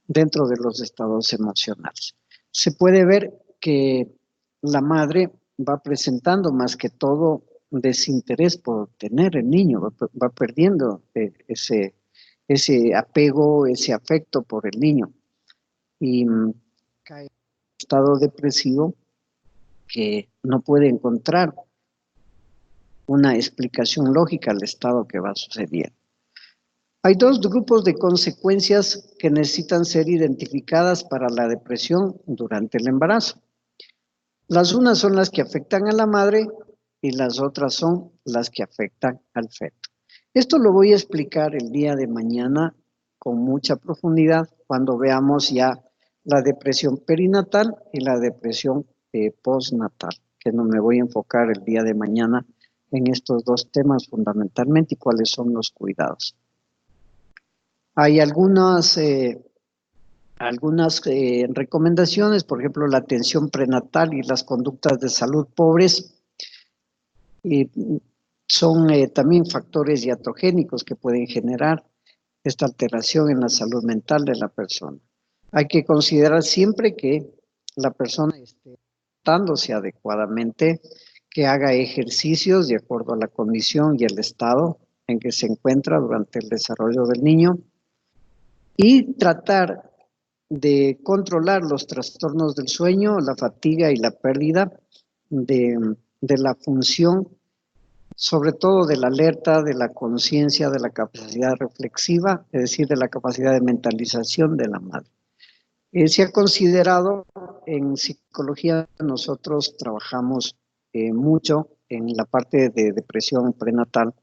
Speaker 1: dentro de los estados emocionales. Se puede ver que la madre va presentando más que todo desinterés por tener el niño, va perdiendo ese apego, ese afecto por el niño y cae en un estado depresivo que no puede encontrar una explicación lógica al estado que va sucediendo. Hay dos grupos de consecuencias que necesitan ser identificadas para la depresión durante el embarazo. Las unas son las que afectan a la madre y las otras son las que afectan al feto. Esto lo voy a explicar el día de mañana con mucha profundidad cuando veamos ya la depresión perinatal y la depresión postnatal, que no me voy a enfocar el día de mañana en estos dos temas fundamentalmente y cuáles son los cuidados. Hay algunas recomendaciones, por ejemplo, la atención prenatal y las conductas de salud pobres son también factores iatrogénicos que pueden generar esta alteración en la salud mental de la persona. Hay que considerar siempre que la persona esté tratándose adecuadamente, que haga ejercicios de acuerdo a la condición y el estado en que se encuentra durante el desarrollo del niño y tratar de controlar los trastornos del sueño, la fatiga y la pérdida de la función, sobre todo de la alerta, de la conciencia, de la capacidad reflexiva, es decir, de la capacidad de mentalización de la madre. Se ha considerado en psicología, nosotros trabajamos mucho en la parte de depresión prenatal.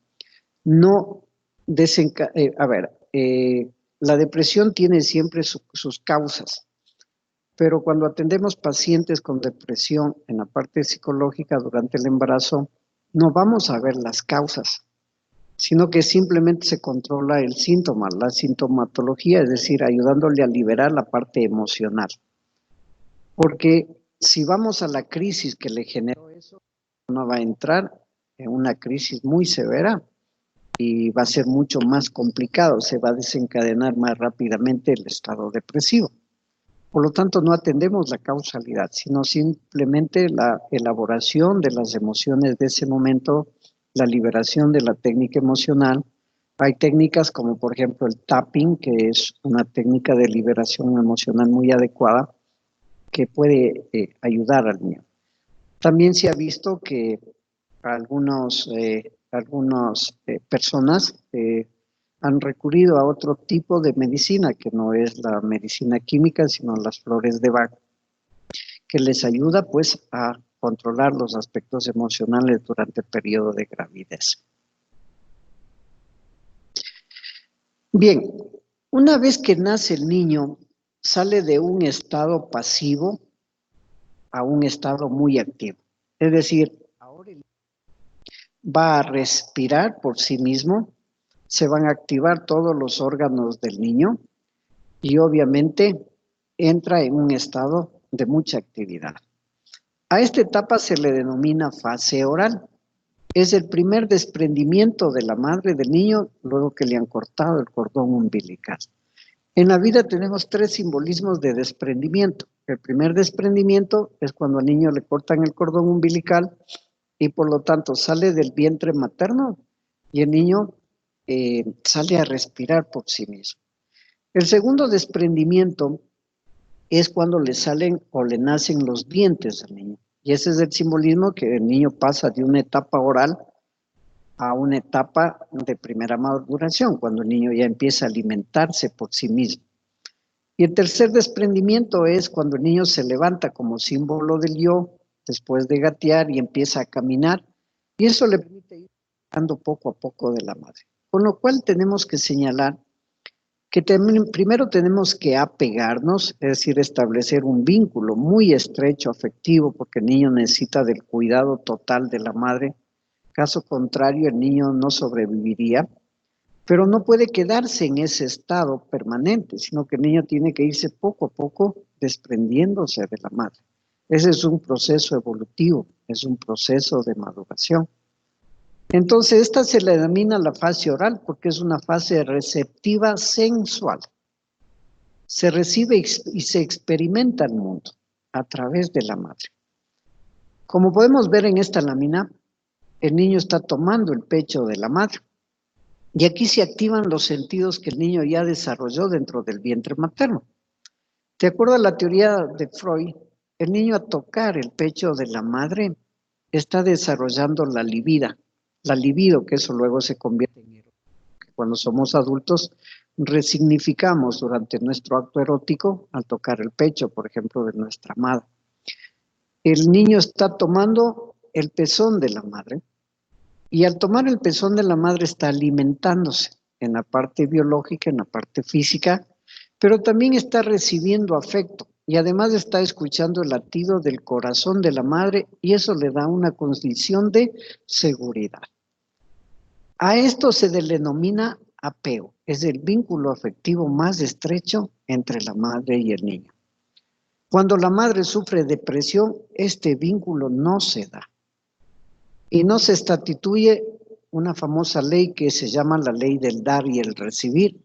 Speaker 1: La depresión tiene siempre sus causas, pero cuando atendemos pacientes con depresión en la parte psicológica durante el embarazo, no vamos a ver las causas, sino que simplemente se controla el síntoma, la sintomatología, es decir, ayudándole a liberar la parte emocional. Porque si vamos a la crisis que le generó eso, no va a entrar en una crisis muy severa y va a ser mucho más complicado, se va a desencadenar más rápidamente el estado depresivo. Por lo tanto, no atendemos la causalidad, sino simplemente la elaboración de las emociones de ese momento, la liberación de la técnica emocional. Hay técnicas como por ejemplo el tapping, que es una técnica de liberación emocional muy adecuada que puede ayudar al niño. También se ha visto que algunas personas han recurrido a otro tipo de medicina, que no es la medicina química, sino las flores de Bach, que les ayuda pues a controlar los aspectos emocionales durante el periodo de gravidez. Bien, una vez que nace el niño, sale de un estado pasivo a un estado muy activo. Es decir, ahora va a respirar por sí mismo, se van a activar todos los órganos del niño y obviamente entra en un estado de mucha actividad. A esta etapa se le denomina fase oral. Es el primer desprendimiento de la madre del niño luego que le han cortado el cordón umbilical. En la vida tenemos tres simbolismos de desprendimiento. El primer desprendimiento es cuando al niño le cortan el cordón umbilical y por lo tanto sale del vientre materno y el niño sale a respirar por sí mismo. El segundo desprendimiento es cuando le salen o le nacen los dientes al niño. Y ese es el simbolismo que el niño pasa de una etapa oral a una etapa de primera maduración, cuando el niño ya empieza a alimentarse por sí mismo. Y el tercer desprendimiento es cuando el niño se levanta como símbolo del yo, después de gatear y empieza a caminar, y eso le permite ir dando poco a poco de la madre. Con lo cual tenemos que señalar que primero tenemos que apegarnos, es decir, establecer un vínculo muy estrecho, afectivo, porque el niño necesita del cuidado total de la madre. Caso contrario, el niño no sobreviviría, pero no puede quedarse en ese estado permanente, sino que el niño tiene que irse poco a poco desprendiéndose de la madre. Ese es un proceso evolutivo, es un proceso de maduración. Entonces, esta se le denomina la fase oral porque es una fase receptiva sensual. Se recibe y se experimenta el mundo a través de la madre. Como podemos ver en esta lámina, el niño está tomando el pecho de la madre. Y aquí se activan los sentidos que el niño ya desarrolló dentro del vientre materno. De acuerdo a la teoría de Freud, el niño al tocar el pecho de la madre está desarrollando la libido, que eso luego se convierte en erótico. Cuando somos adultos, resignificamos durante nuestro acto erótico al tocar el pecho, por ejemplo, de nuestra madre. El niño está tomando el pezón de la madre y al tomar el pezón de la madre está alimentándose en la parte biológica, en la parte física, pero también está recibiendo afecto y además está escuchando el latido del corazón de la madre y eso le da una condición de seguridad. A esto se le denomina apego, es el vínculo afectivo más estrecho entre la madre y el niño. Cuando la madre sufre depresión, este vínculo no se da y no se estatutúe una famosa ley que se llama la ley del dar y el recibir.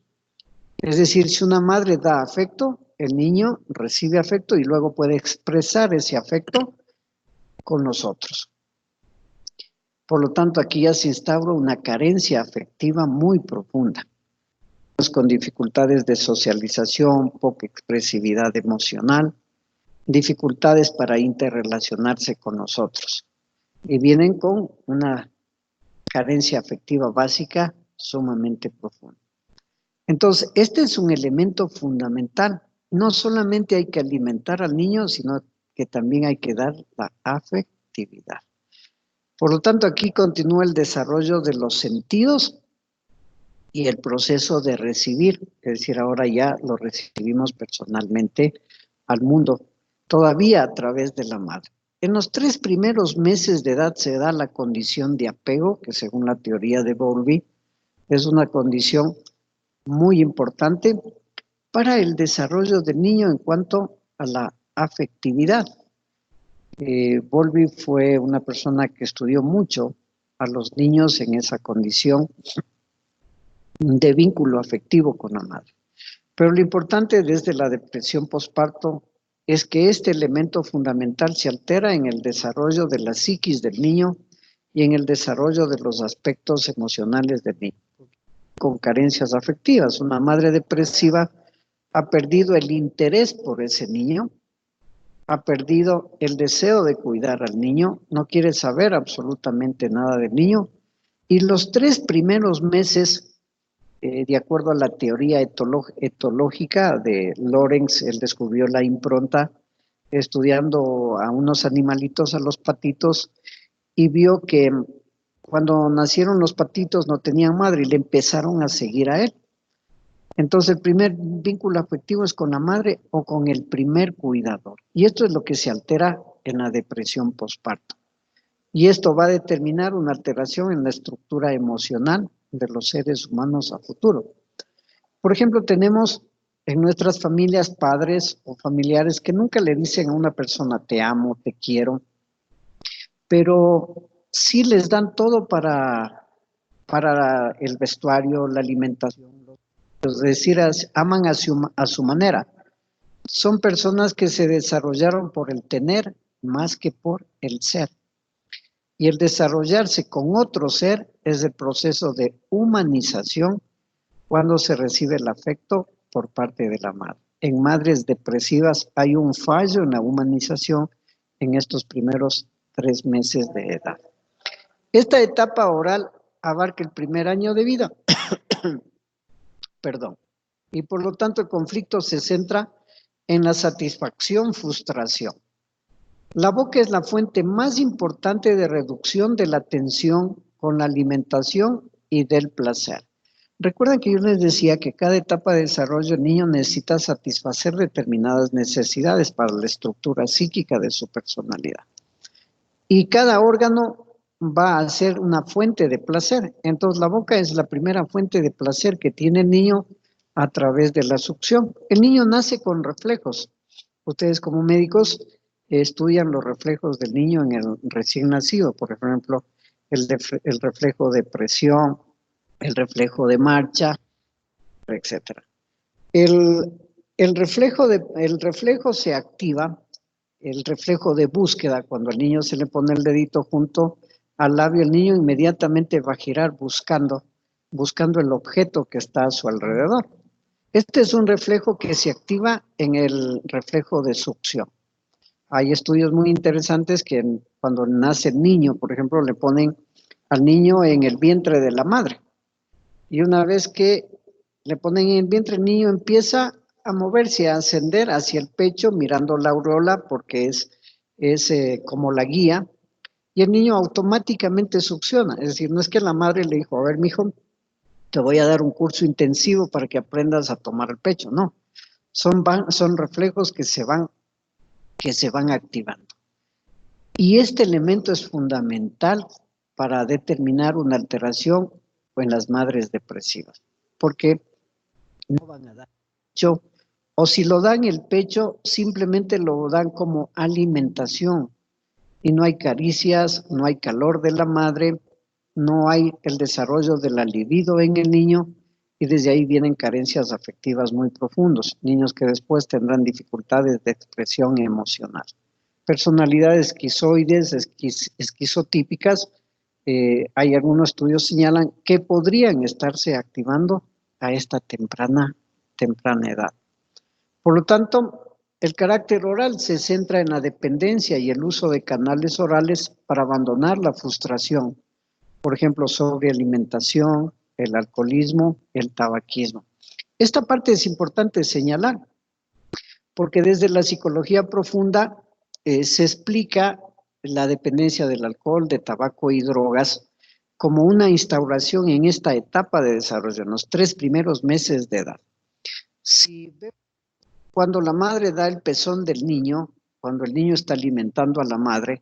Speaker 1: Es decir, si una madre da afecto, el niño recibe afecto y luego puede expresar ese afecto con los otros. Por lo tanto, aquí ya se instaura una carencia afectiva muy profunda, con dificultades de socialización, poca expresividad emocional, dificultades para interrelacionarse con nosotros. Y vienen con una carencia afectiva básica sumamente profunda. Entonces, este es un elemento fundamental. No solamente hay que alimentar al niño, sino que también hay que dar la afectividad. Por lo tanto, aquí continúa el desarrollo de los sentidos y el proceso de recibir, es decir, ahora ya lo recibimos personalmente al mundo, todavía a través de la madre. En los 3 primeros meses de edad se da la condición de apego, que según la teoría de Bowlby, es una condición muy importante para el desarrollo del niño en cuanto a la afectividad. Bowlby fue una persona que estudió mucho a los niños en esa condición de vínculo afectivo con la madre. Pero lo importante desde la depresión postparto es que este elemento fundamental se altera en el desarrollo de la psiquis del niño y en el desarrollo de los aspectos emocionales del niño, con carencias afectivas. Una madre depresiva ha perdido el interés por ese niño, ha perdido el deseo de cuidar al niño, no quiere saber absolutamente nada del niño, y los 3 primeros meses, de acuerdo a la teoría etológica de Lorenz, él descubrió la impronta estudiando a unos animalitos, a los patitos, y vio que cuando nacieron los patitos no tenían madre y le empezaron a seguir a él. Entonces el primer vínculo afectivo es con la madre o con el primer cuidador. Y esto es lo que se altera en la depresión postparto. Y esto va a determinar una alteración en la estructura emocional de los seres humanos a futuro. Por ejemplo, tenemos en nuestras familias padres o familiares que nunca le dicen a una persona te amo, te quiero, pero sí les dan todo para el vestuario, la alimentación, es decir, aman a su manera. Son personas que se desarrollaron por el tener más que por el ser. Y el desarrollarse con otro ser es el proceso de humanización cuando se recibe el afecto por parte de la madre. En madres depresivas hay un fallo en la humanización en estos primeros 3 meses de edad. Esta etapa oral abarca el primer año de vida. Perdón. Y por lo tanto el conflicto se centra en la satisfacción, frustración. La boca es la fuente más importante de reducción de la tensión con la alimentación y del placer. Recuerden que yo les decía que cada etapa de desarrollo el niño necesita satisfacer determinadas necesidades para la estructura psíquica de su personalidad. Y cada órgano va a ser una fuente de placer. Entonces la boca es la primera fuente de placer que tiene el niño a través de la succión. El niño nace con reflejos. Ustedes como médicos estudian los reflejos del niño en el recién nacido, por ejemplo, el reflejo de presión, el reflejo de marcha, etcétera. El reflejo se activa, el reflejo de búsqueda, cuando al niño se le pone el dedito junto al labio, el niño inmediatamente va a girar buscando el objeto que está a su alrededor. Este es un reflejo que se activa en el reflejo de succión. Hay estudios muy interesantes que cuando nace el niño, por ejemplo, le ponen al niño en el vientre de la madre. Y una vez que le ponen en el vientre, el niño empieza a moverse, a ascender hacia el pecho, mirando la aureola, porque es como la guía, y el niño automáticamente succiona. Es decir, no es que la madre le dijo, a ver, mijo, te voy a dar un curso intensivo para que aprendas a tomar el pecho. No, son reflejos que se van activando. Y este elemento es fundamental para determinar una alteración en las madres depresivas, porque no van a dar pecho, o si lo dan el pecho, simplemente lo dan como alimentación, y no hay caricias, no hay calor de la madre, no hay el desarrollo de la libido en el niño, y desde ahí vienen carencias afectivas muy profundas, niños que después tendrán dificultades de expresión emocional. Personalidades esquizoides, esquizotípicas, hay algunos estudios que señalan que podrían estarse activando a esta temprana edad. Por lo tanto, el carácter oral se centra en la dependencia y el uso de canales orales para abandonar la frustración, por ejemplo, sobrealimentación, el alcoholismo, el tabaquismo. Esta parte es importante señalar, porque desde la psicología profunda se explica la dependencia del alcohol, de tabaco y drogas como una instauración en esta etapa de desarrollo, en los 3 primeros meses de edad. Cuando la madre da el pezón del niño, cuando el niño está alimentando a la madre,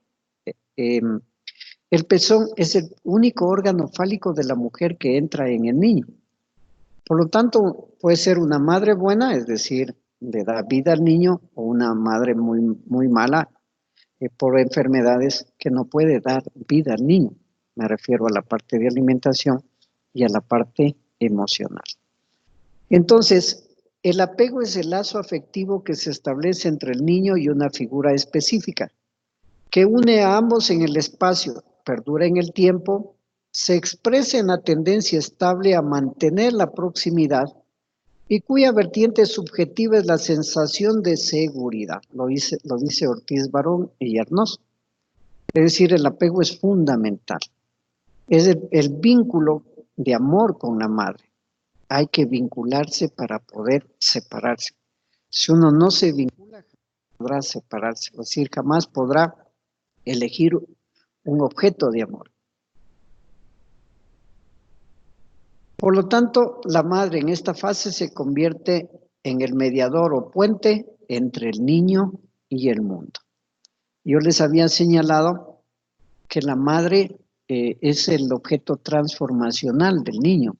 Speaker 1: el pezón es el único órgano fálico de la mujer que entra en el niño. Por lo tanto, puede ser una madre buena, es decir, le da vida al niño, o una madre muy, muy mala por enfermedades que no puede dar vida al niño. Me refiero a la parte de alimentación y a la parte emocional. Entonces, el apego es el lazo afectivo que se establece entre el niño y una figura específica, que une a ambos en el espacio, perdura en el tiempo, se expresa en la tendencia estable a mantener la proximidad y cuya vertiente subjetiva es la sensación de seguridad. Lo dice Ortiz Barón y Arnoz. Es decir, el apego es fundamental. Es el vínculo de amor con la madre. Hay que vincularse para poder separarse. Si uno no se vincula, podrá separarse. Es decir, jamás podrá elegir un objeto de amor. Por lo tanto, la madre en esta fase se convierte en el mediador o puente entre el niño y el mundo. Yo les había señalado que la madre es el objeto transformacional del niño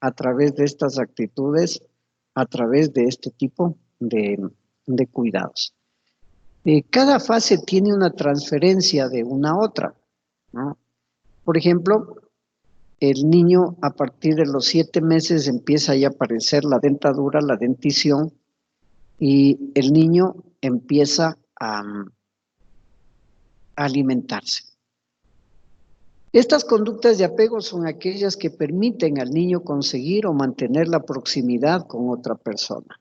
Speaker 1: a través de estas actitudes, a través de este tipo de cuidados. Cada fase tiene una transferencia de una a otra, ¿no? Por ejemplo, el niño a partir de los 7 meses empieza ya a aparecer la dentadura, la dentición, y el niño empieza a alimentarse. Estas conductas de apego son aquellas que permiten al niño conseguir o mantener la proximidad con otra persona.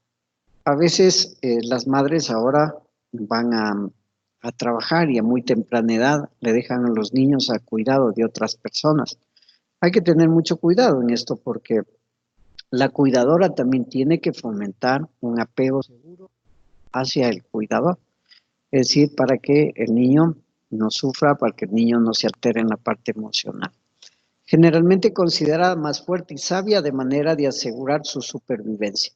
Speaker 1: A veces las madres ahora van a trabajar y a muy temprana edad le dejan a los niños a cuidado de otras personas. Hay que tener mucho cuidado en esto porque la cuidadora también tiene que fomentar un apego seguro hacia el cuidador. Es decir, para que el niño no sufra, para que el niño no se altere en la parte emocional. generalmente considerada más fuerte y sabia de manera de asegurar su supervivencia.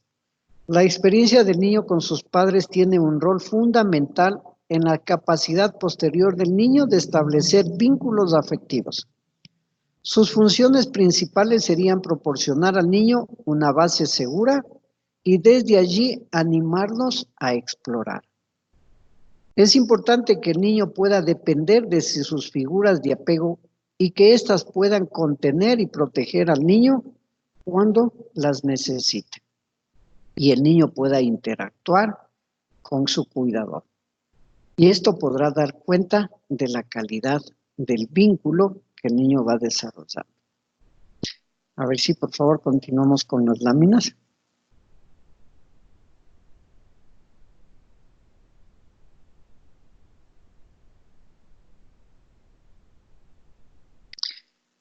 Speaker 1: La experiencia del niño con sus padres tiene un rol fundamental en la capacidad posterior del niño de establecer vínculos afectivos. Sus funciones principales serían proporcionar al niño una base segura y desde allí animarlos a explorar. Es importante que el niño pueda depender de sus figuras de apego y que éstas puedan contener y proteger al niño cuando las necesite. Y el niño pueda interactuar con su cuidador. Y esto podrá dar cuenta de la calidad del vínculo que el niño va desarrollando. A ver si por favor continuamos con las láminas.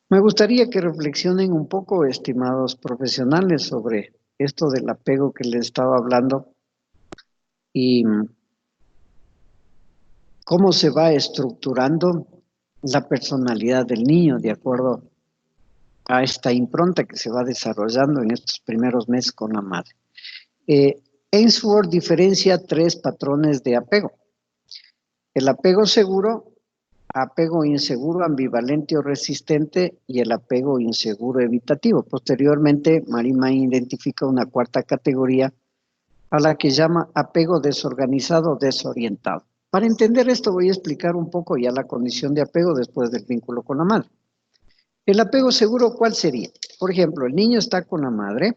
Speaker 1: Me gustaría que reflexionen un poco, estimados profesionales, sobre esto del apego que les estaba hablando y cómo se va estructurando la personalidad del niño de acuerdo a esta impronta que se va desarrollando en estos primeros meses con la madre. Ainsworth diferencia 3 patrones de apego. El apego seguro, apego inseguro, ambivalente o resistente y el apego inseguro evitativo. Posteriormente, Marima identifica una cuarta categoría a la que llama apego desorganizado o desorientado. Para entender esto voy a explicar un poco ya la condición de apego después del vínculo con la madre. El apego seguro, ¿cuál sería? Por ejemplo, el niño está con la madre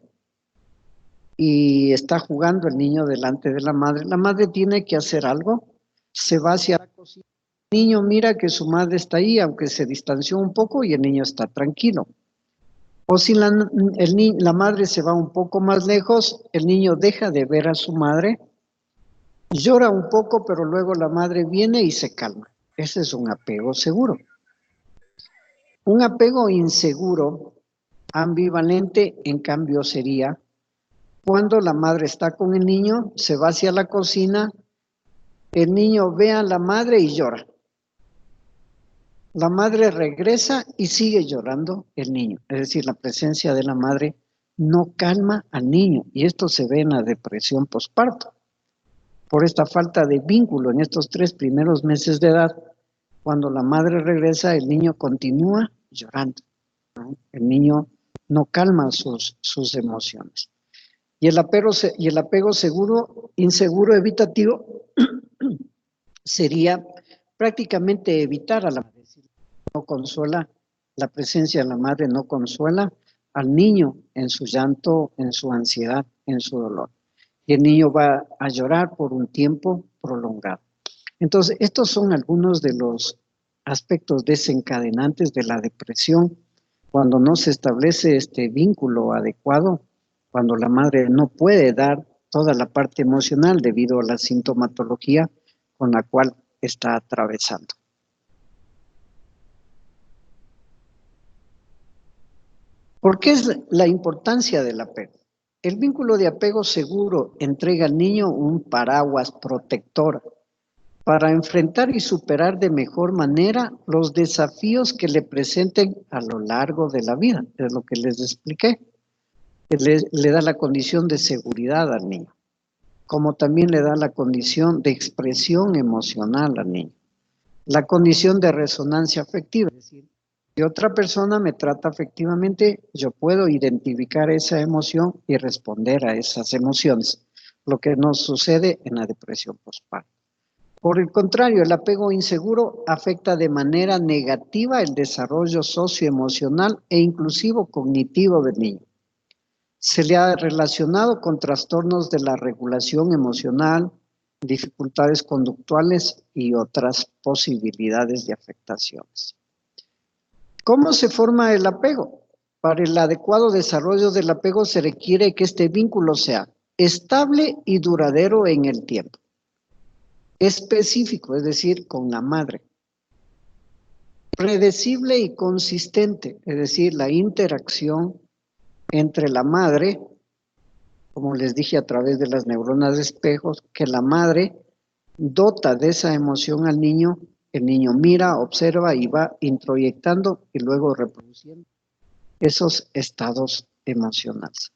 Speaker 1: y está jugando el niño delante de la madre tiene que hacer algo, se va hacia la cocina, el niño mira que su madre está ahí, aunque se distanció un poco y el niño está tranquilo. O si la madre se va un poco más lejos, el niño deja de ver a su madre, llora un poco, pero luego la madre viene y se calma. Ese es un apego seguro. Un apego inseguro, ambivalente, en cambio, sería cuando la madre está con el niño, se va hacia la cocina, el niño ve a la madre y llora. La madre regresa y sigue llorando el niño. Es decir, la presencia de la madre no calma al niño y esto se ve en la depresión posparto. Por esta falta de vínculo en estos 3 primeros meses de edad, cuando la madre regresa, el niño continúa llorando, ¿no? El niño no calma sus emociones. Y el apego seguro, inseguro, evitativo, sería prácticamente evitar a la madre. No consuela, la presencia de la madre no consuela al niño en su llanto, en su ansiedad, en su dolor. Y el niño va a llorar por un tiempo prolongado. Entonces, estos son algunos de los aspectos desencadenantes de la depresión cuando no se establece este vínculo adecuado, cuando la madre no puede dar toda la parte emocional debido a la sintomatología con la cual está atravesando. ¿Por qué es la importancia del apego? El vínculo de apego seguro entrega al niño un paraguas protector para enfrentar y superar de mejor manera los desafíos que le presenten a lo largo de la vida. Es lo que les expliqué. Le da la condición de seguridad al niño, como también le da la condición de expresión emocional al niño, la condición de resonancia afectiva, es decir, si otra persona me trata afectivamente, yo puedo identificar esa emoción y responder a esas emociones, lo que no sucede en la depresión postparto. Por el contrario, el apego inseguro afecta de manera negativa el desarrollo socioemocional e inclusivo cognitivo del niño. Se le ha relacionado con trastornos de la regulación emocional, dificultades conductuales y otras posibilidades de afectaciones. ¿Cómo se forma el apego? Para el adecuado desarrollo del apego se requiere que este vínculo sea estable y duradero en el tiempo. Específico, es decir, con la madre. Predecible y consistente, es decir, la interacción entre la madre, como les dije a través de las neuronas de espejos, que la madre dota de esa emoción al niño, el niño mira, observa y va introyectando y luego reproduciendo esos estados emocionales.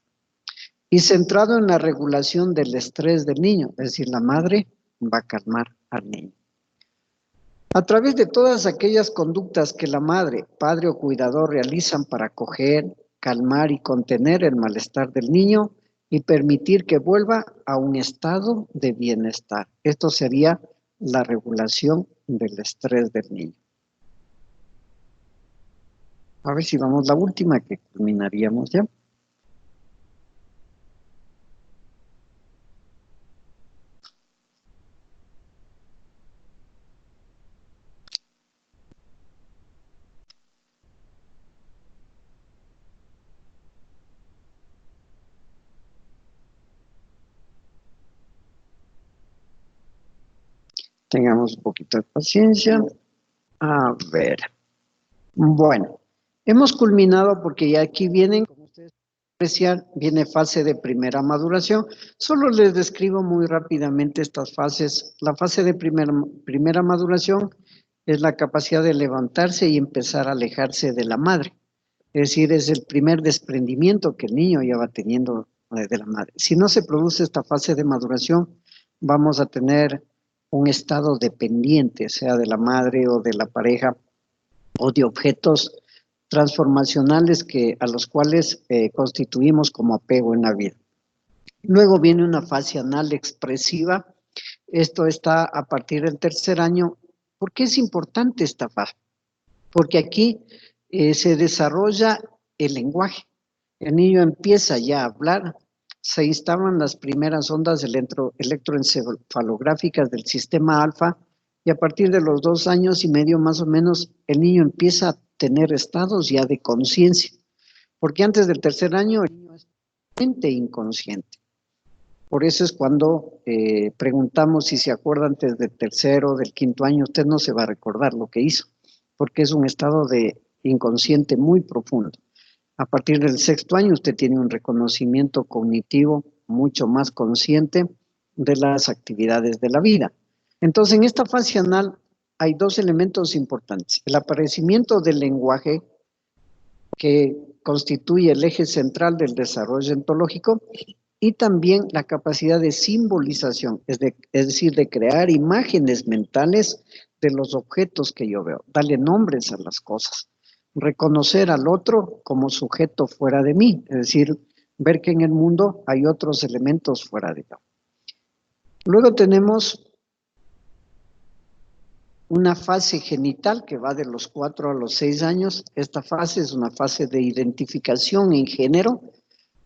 Speaker 1: Y centrado en la regulación del estrés del niño, es decir, la madre va a calmar al niño. A través de todas aquellas conductas que la madre, padre o cuidador realizan para acoger, calmar y contener el malestar del niño y permitir que vuelva a un estado de bienestar. Esto sería la regulación del estrés del niño. A ver si vamos la última que culminaríamos ya. Tengamos un poquito de paciencia. A ver. Bueno, hemos culminado porque ya aquí vienen, como ustedes pueden apreciar, viene fase de primera maduración. Solo les describo muy rápidamente estas fases. La fase de primera maduración es la capacidad de levantarse y empezar a alejarse de la madre. Es decir, es el primer desprendimiento que el niño ya va teniendo de la madre. Si no se produce esta fase de maduración, vamos a tener un estado dependiente, sea de la madre o de la pareja, o de objetos transformacionales a los cuales constituimos como apego en la vida. Luego viene una fase anal expresiva. Esto está a partir del tercer año. ¿Por qué es importante esta fase? Porque aquí se desarrolla el lenguaje. El niño empieza ya a hablar, se instalan las primeras ondas electroencefalográficas del sistema alfa y a partir de los 2 años y medio más o menos el niño empieza a tener estados ya de conciencia, porque antes del tercer año el niño es totalmente inconsciente. Por eso es cuando preguntamos si se acuerda antes del tercero, del quinto año, usted no se va a recordar lo que hizo, porque es un estado de inconsciente muy profundo. A partir del sexto año usted tiene un reconocimiento cognitivo mucho más consciente de las actividades de la vida. Entonces, en esta fase anal hay 2 elementos importantes. El aparecimiento del lenguaje, que constituye el eje central del desarrollo ontológico, y también la capacidad de simbolización, es decir, de crear imágenes mentales de los objetos que yo veo, darle nombres a las cosas, reconocer al otro como sujeto fuera de mí, es decir, ver que en el mundo hay otros elementos fuera de yo. Luego tenemos una fase genital que va de los 4 a los 6 años. Esta fase es una fase de identificación en género,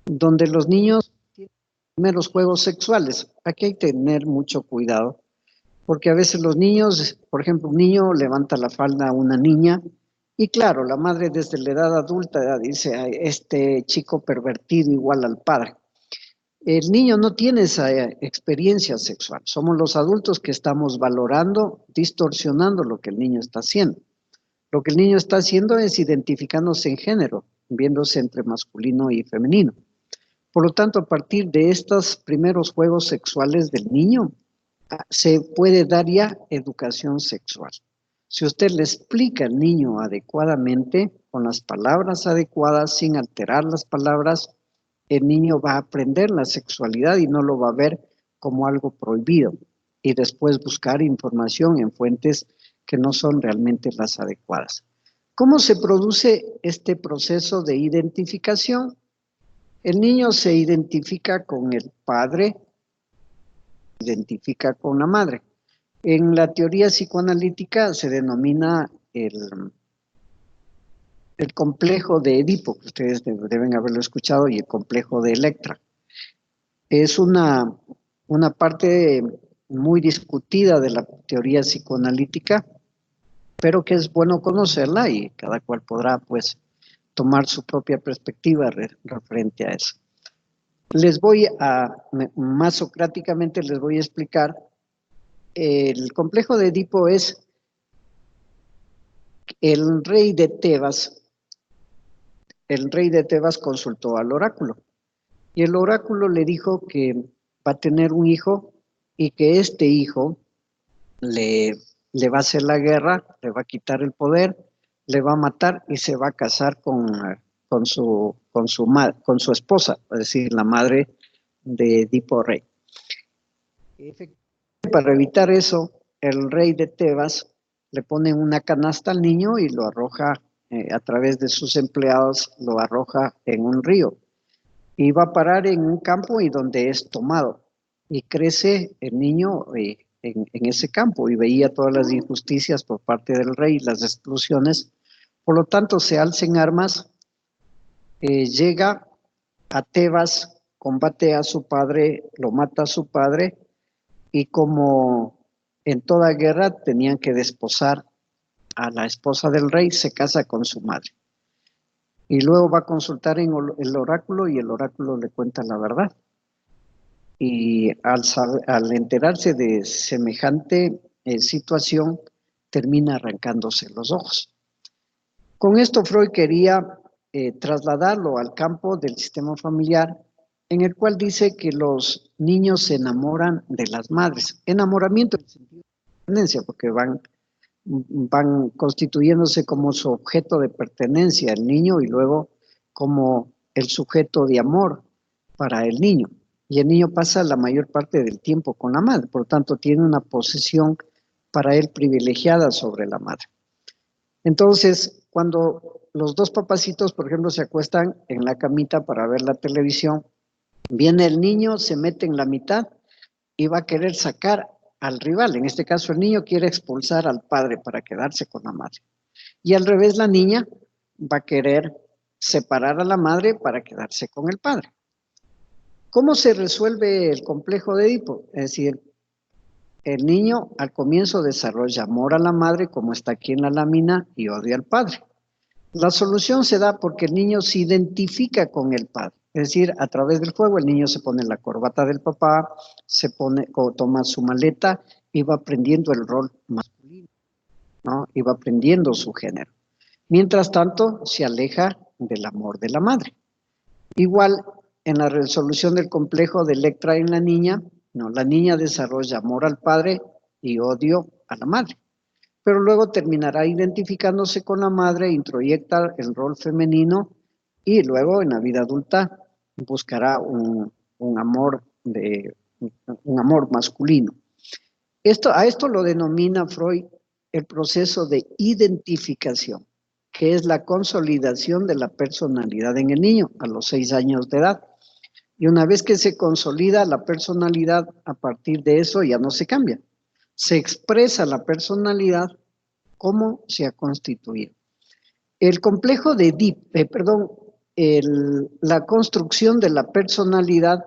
Speaker 1: donde los niños tienen primeros juegos sexuales. Aquí hay que tener mucho cuidado, porque a veces los niños, por ejemplo, un niño levanta la falda a una niña, y claro, la madre desde la edad adulta dice, este chico pervertido igual al padre. El niño no tiene esa experiencia sexual. Somos los adultos que estamos valorando, distorsionando lo que el niño está haciendo. Lo que el niño está haciendo es identificándose en género, viéndose entre masculino y femenino. Por lo tanto, a partir de estos primeros juegos sexuales del niño, se puede dar ya educación sexual. Si usted le explica al niño adecuadamente, con las palabras adecuadas, sin alterar las palabras, el niño va a aprender la sexualidad y no lo va a ver como algo prohibido, y después buscar información en fuentes que no son realmente las adecuadas. ¿Cómo se produce este proceso de identificación? El niño se identifica con el padre, se identifica con la madre. En la teoría psicoanalítica se denomina el complejo de Edipo, que ustedes deben haberlo escuchado, y el complejo de Electra. Es una parte muy discutida de la teoría psicoanalítica, pero que es bueno conocerla y cada cual podrá pues tomar su propia perspectiva referente a eso. Más socráticamente les voy a explicar. El complejo de Edipo es el rey de Tebas. El rey de Tebas consultó al oráculo y el oráculo le dijo que va a tener un hijo y que este hijo le va a hacer la guerra, le va a quitar el poder, le va a matar y se va a casar con con su esposa, es decir, la madre de Edipo Rey. Para evitar eso, el rey de Tebas le pone una canasta al niño y lo arroja a través de sus empleados, lo arroja en un río. Y va a parar en un campo y donde es tomado. Y crece el niño en ese campo y veía todas las injusticias por parte del rey, las exclusiones. Por lo tanto, se alza en armas, llega a Tebas, combate a su padre, lo mata a su padre, y como en toda guerra tenían que desposar a la esposa del rey, se casa con su madre. Y luego va a consultar en el oráculo y el oráculo le cuenta la verdad. Y al enterarse de semejante situación, termina arrancándose los ojos. Con esto Freud quería trasladarlo al campo del sistema familiar, en el cual dice que los niños se enamoran de las madres. Enamoramiento en el sentido de pertenencia, porque van constituyéndose como su objeto de pertenencia el niño y luego como el sujeto de amor para el niño. Y el niño pasa la mayor parte del tiempo con la madre, por lo tanto tiene una posesión para él privilegiada sobre la madre. Entonces, cuando los dos papacitos, por ejemplo, se acuestan en la camita para ver la televisión, viene el niño, se mete en la mitad y va a querer sacar al rival. En este caso, el niño quiere expulsar al padre para quedarse con la madre. Y al revés, la niña va a querer separar a la madre para quedarse con el padre. ¿Cómo se resuelve el complejo de Edipo? Es decir, el niño al comienzo desarrolla amor a la madre, como está aquí en la lámina, y odia al padre. La solución se da porque el niño se identifica con el padre. Es decir, a través del juego el niño se pone la corbata del papá, toma su maleta y va aprendiendo el rol masculino, ¿no? Y va aprendiendo su género. Mientras tanto, se aleja del amor de la madre. Igual, en la resolución del complejo de Electra en la niña, no, la niña desarrolla amor al padre y odio a la madre. Pero luego terminará identificándose con la madre, introyecta el rol femenino y luego en la vida adulta buscará un amor masculino. A esto lo denomina Freud el proceso de identificación, que es la consolidación de la personalidad en el niño a los 6 años de edad. Y una vez que se consolida la personalidad, a partir de eso ya no se cambia. Se expresa la personalidad como se ha constituido. El complejo de la construcción de la personalidad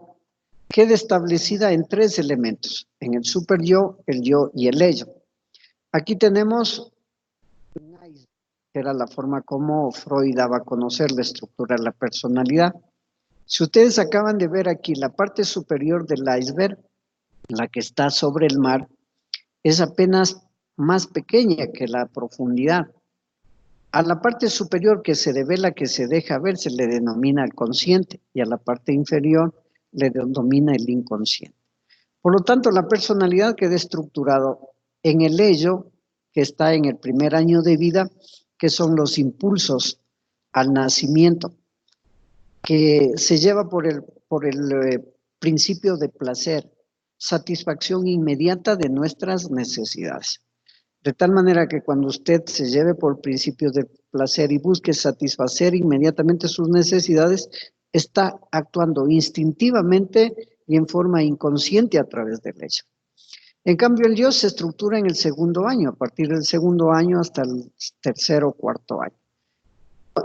Speaker 1: queda establecida en 3 elementos, en el superyo, el yo y el ello. Aquí tenemos un iceberg, que era la forma como Freud daba a conocer la estructura de la personalidad. Si ustedes acaban de ver aquí la parte superior del iceberg, la que está sobre el mar, es apenas más pequeña que la profundidad. A la parte superior que se devela, que se deja ver, se le denomina el consciente, y a la parte inferior le denomina el inconsciente. Por lo tanto, la personalidad queda estructurada en el ello, que está en el primer año de vida, que son los impulsos al nacimiento, que se lleva por el principio de placer, satisfacción inmediata de nuestras necesidades. De tal manera que cuando usted se lleve por principio de placer y busque satisfacer inmediatamente sus necesidades, está actuando instintivamente y en forma inconsciente a través del hecho. En cambio, el yo se estructura en el segundo año, a partir del segundo año hasta el tercer o cuarto año.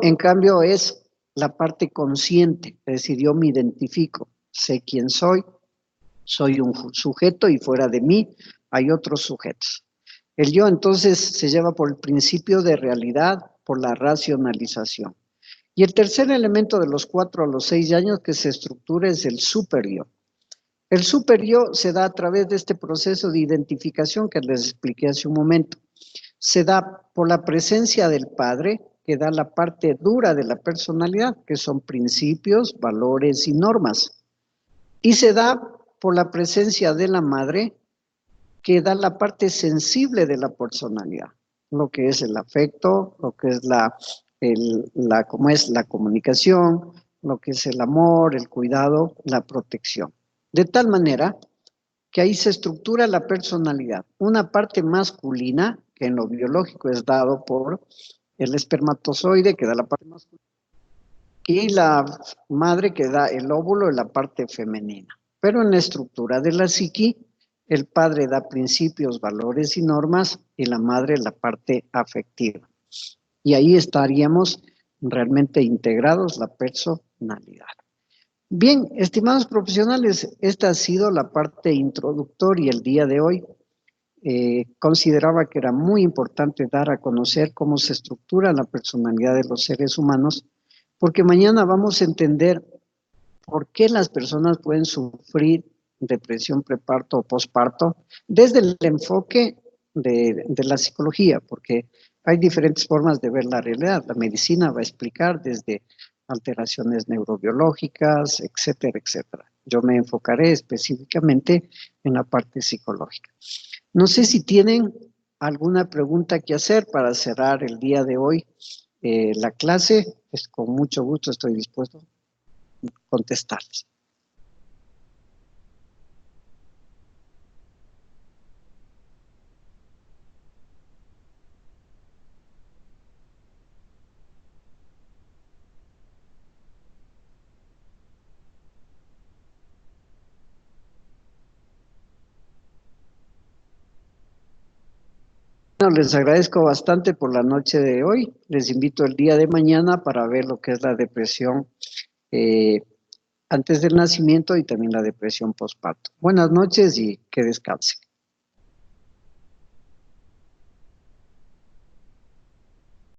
Speaker 1: En cambio, es la parte consciente, es decir, yo me identifico, sé quién soy un sujeto y fuera de mí hay otros sujetos. El yo entonces se lleva por el principio de realidad, por la racionalización. Y el tercer elemento de los 4 a los 6 años que se estructura es el superyo. El superyo se da a través de este proceso de identificación que les expliqué hace un momento. Se da por la presencia del padre, que da la parte dura de la personalidad, que son principios, valores y normas. Y se da por la presencia de la madre, que da la parte sensible de la personalidad, lo que es el afecto, lo que es cómo es la comunicación, lo que es el amor, el cuidado, la protección. De tal manera que ahí se estructura la personalidad. Una parte masculina, que en lo biológico es dado por el espermatozoide, que da la parte masculina, y la madre que da el óvulo en la parte femenina. Pero en la estructura de la psiqui, el padre da principios, valores y normas, y la madre la parte afectiva. Y ahí estaríamos realmente integrados la personalidad. Bien, estimados profesionales, esta ha sido la parte introductoria el día de hoy. Consideraba que era muy importante dar a conocer cómo se estructura la personalidad de los seres humanos, porque mañana vamos a entender por qué las personas pueden sufrir depresión preparto o posparto desde el enfoque de la psicología, porque hay diferentes formas de ver la realidad. La medicina va a explicar desde alteraciones neurobiológicas, etcétera, etcétera. Yo me enfocaré específicamente en la parte psicológica. No sé si tienen alguna pregunta que hacer para cerrar el día de hoy la clase. Pues con mucho gusto estoy dispuesto a contestarles. Bueno, les agradezco bastante por la noche de hoy. Les invito el día de mañana para ver lo que es la depresión antes del nacimiento y también la depresión postparto. Buenas noches y que descansen.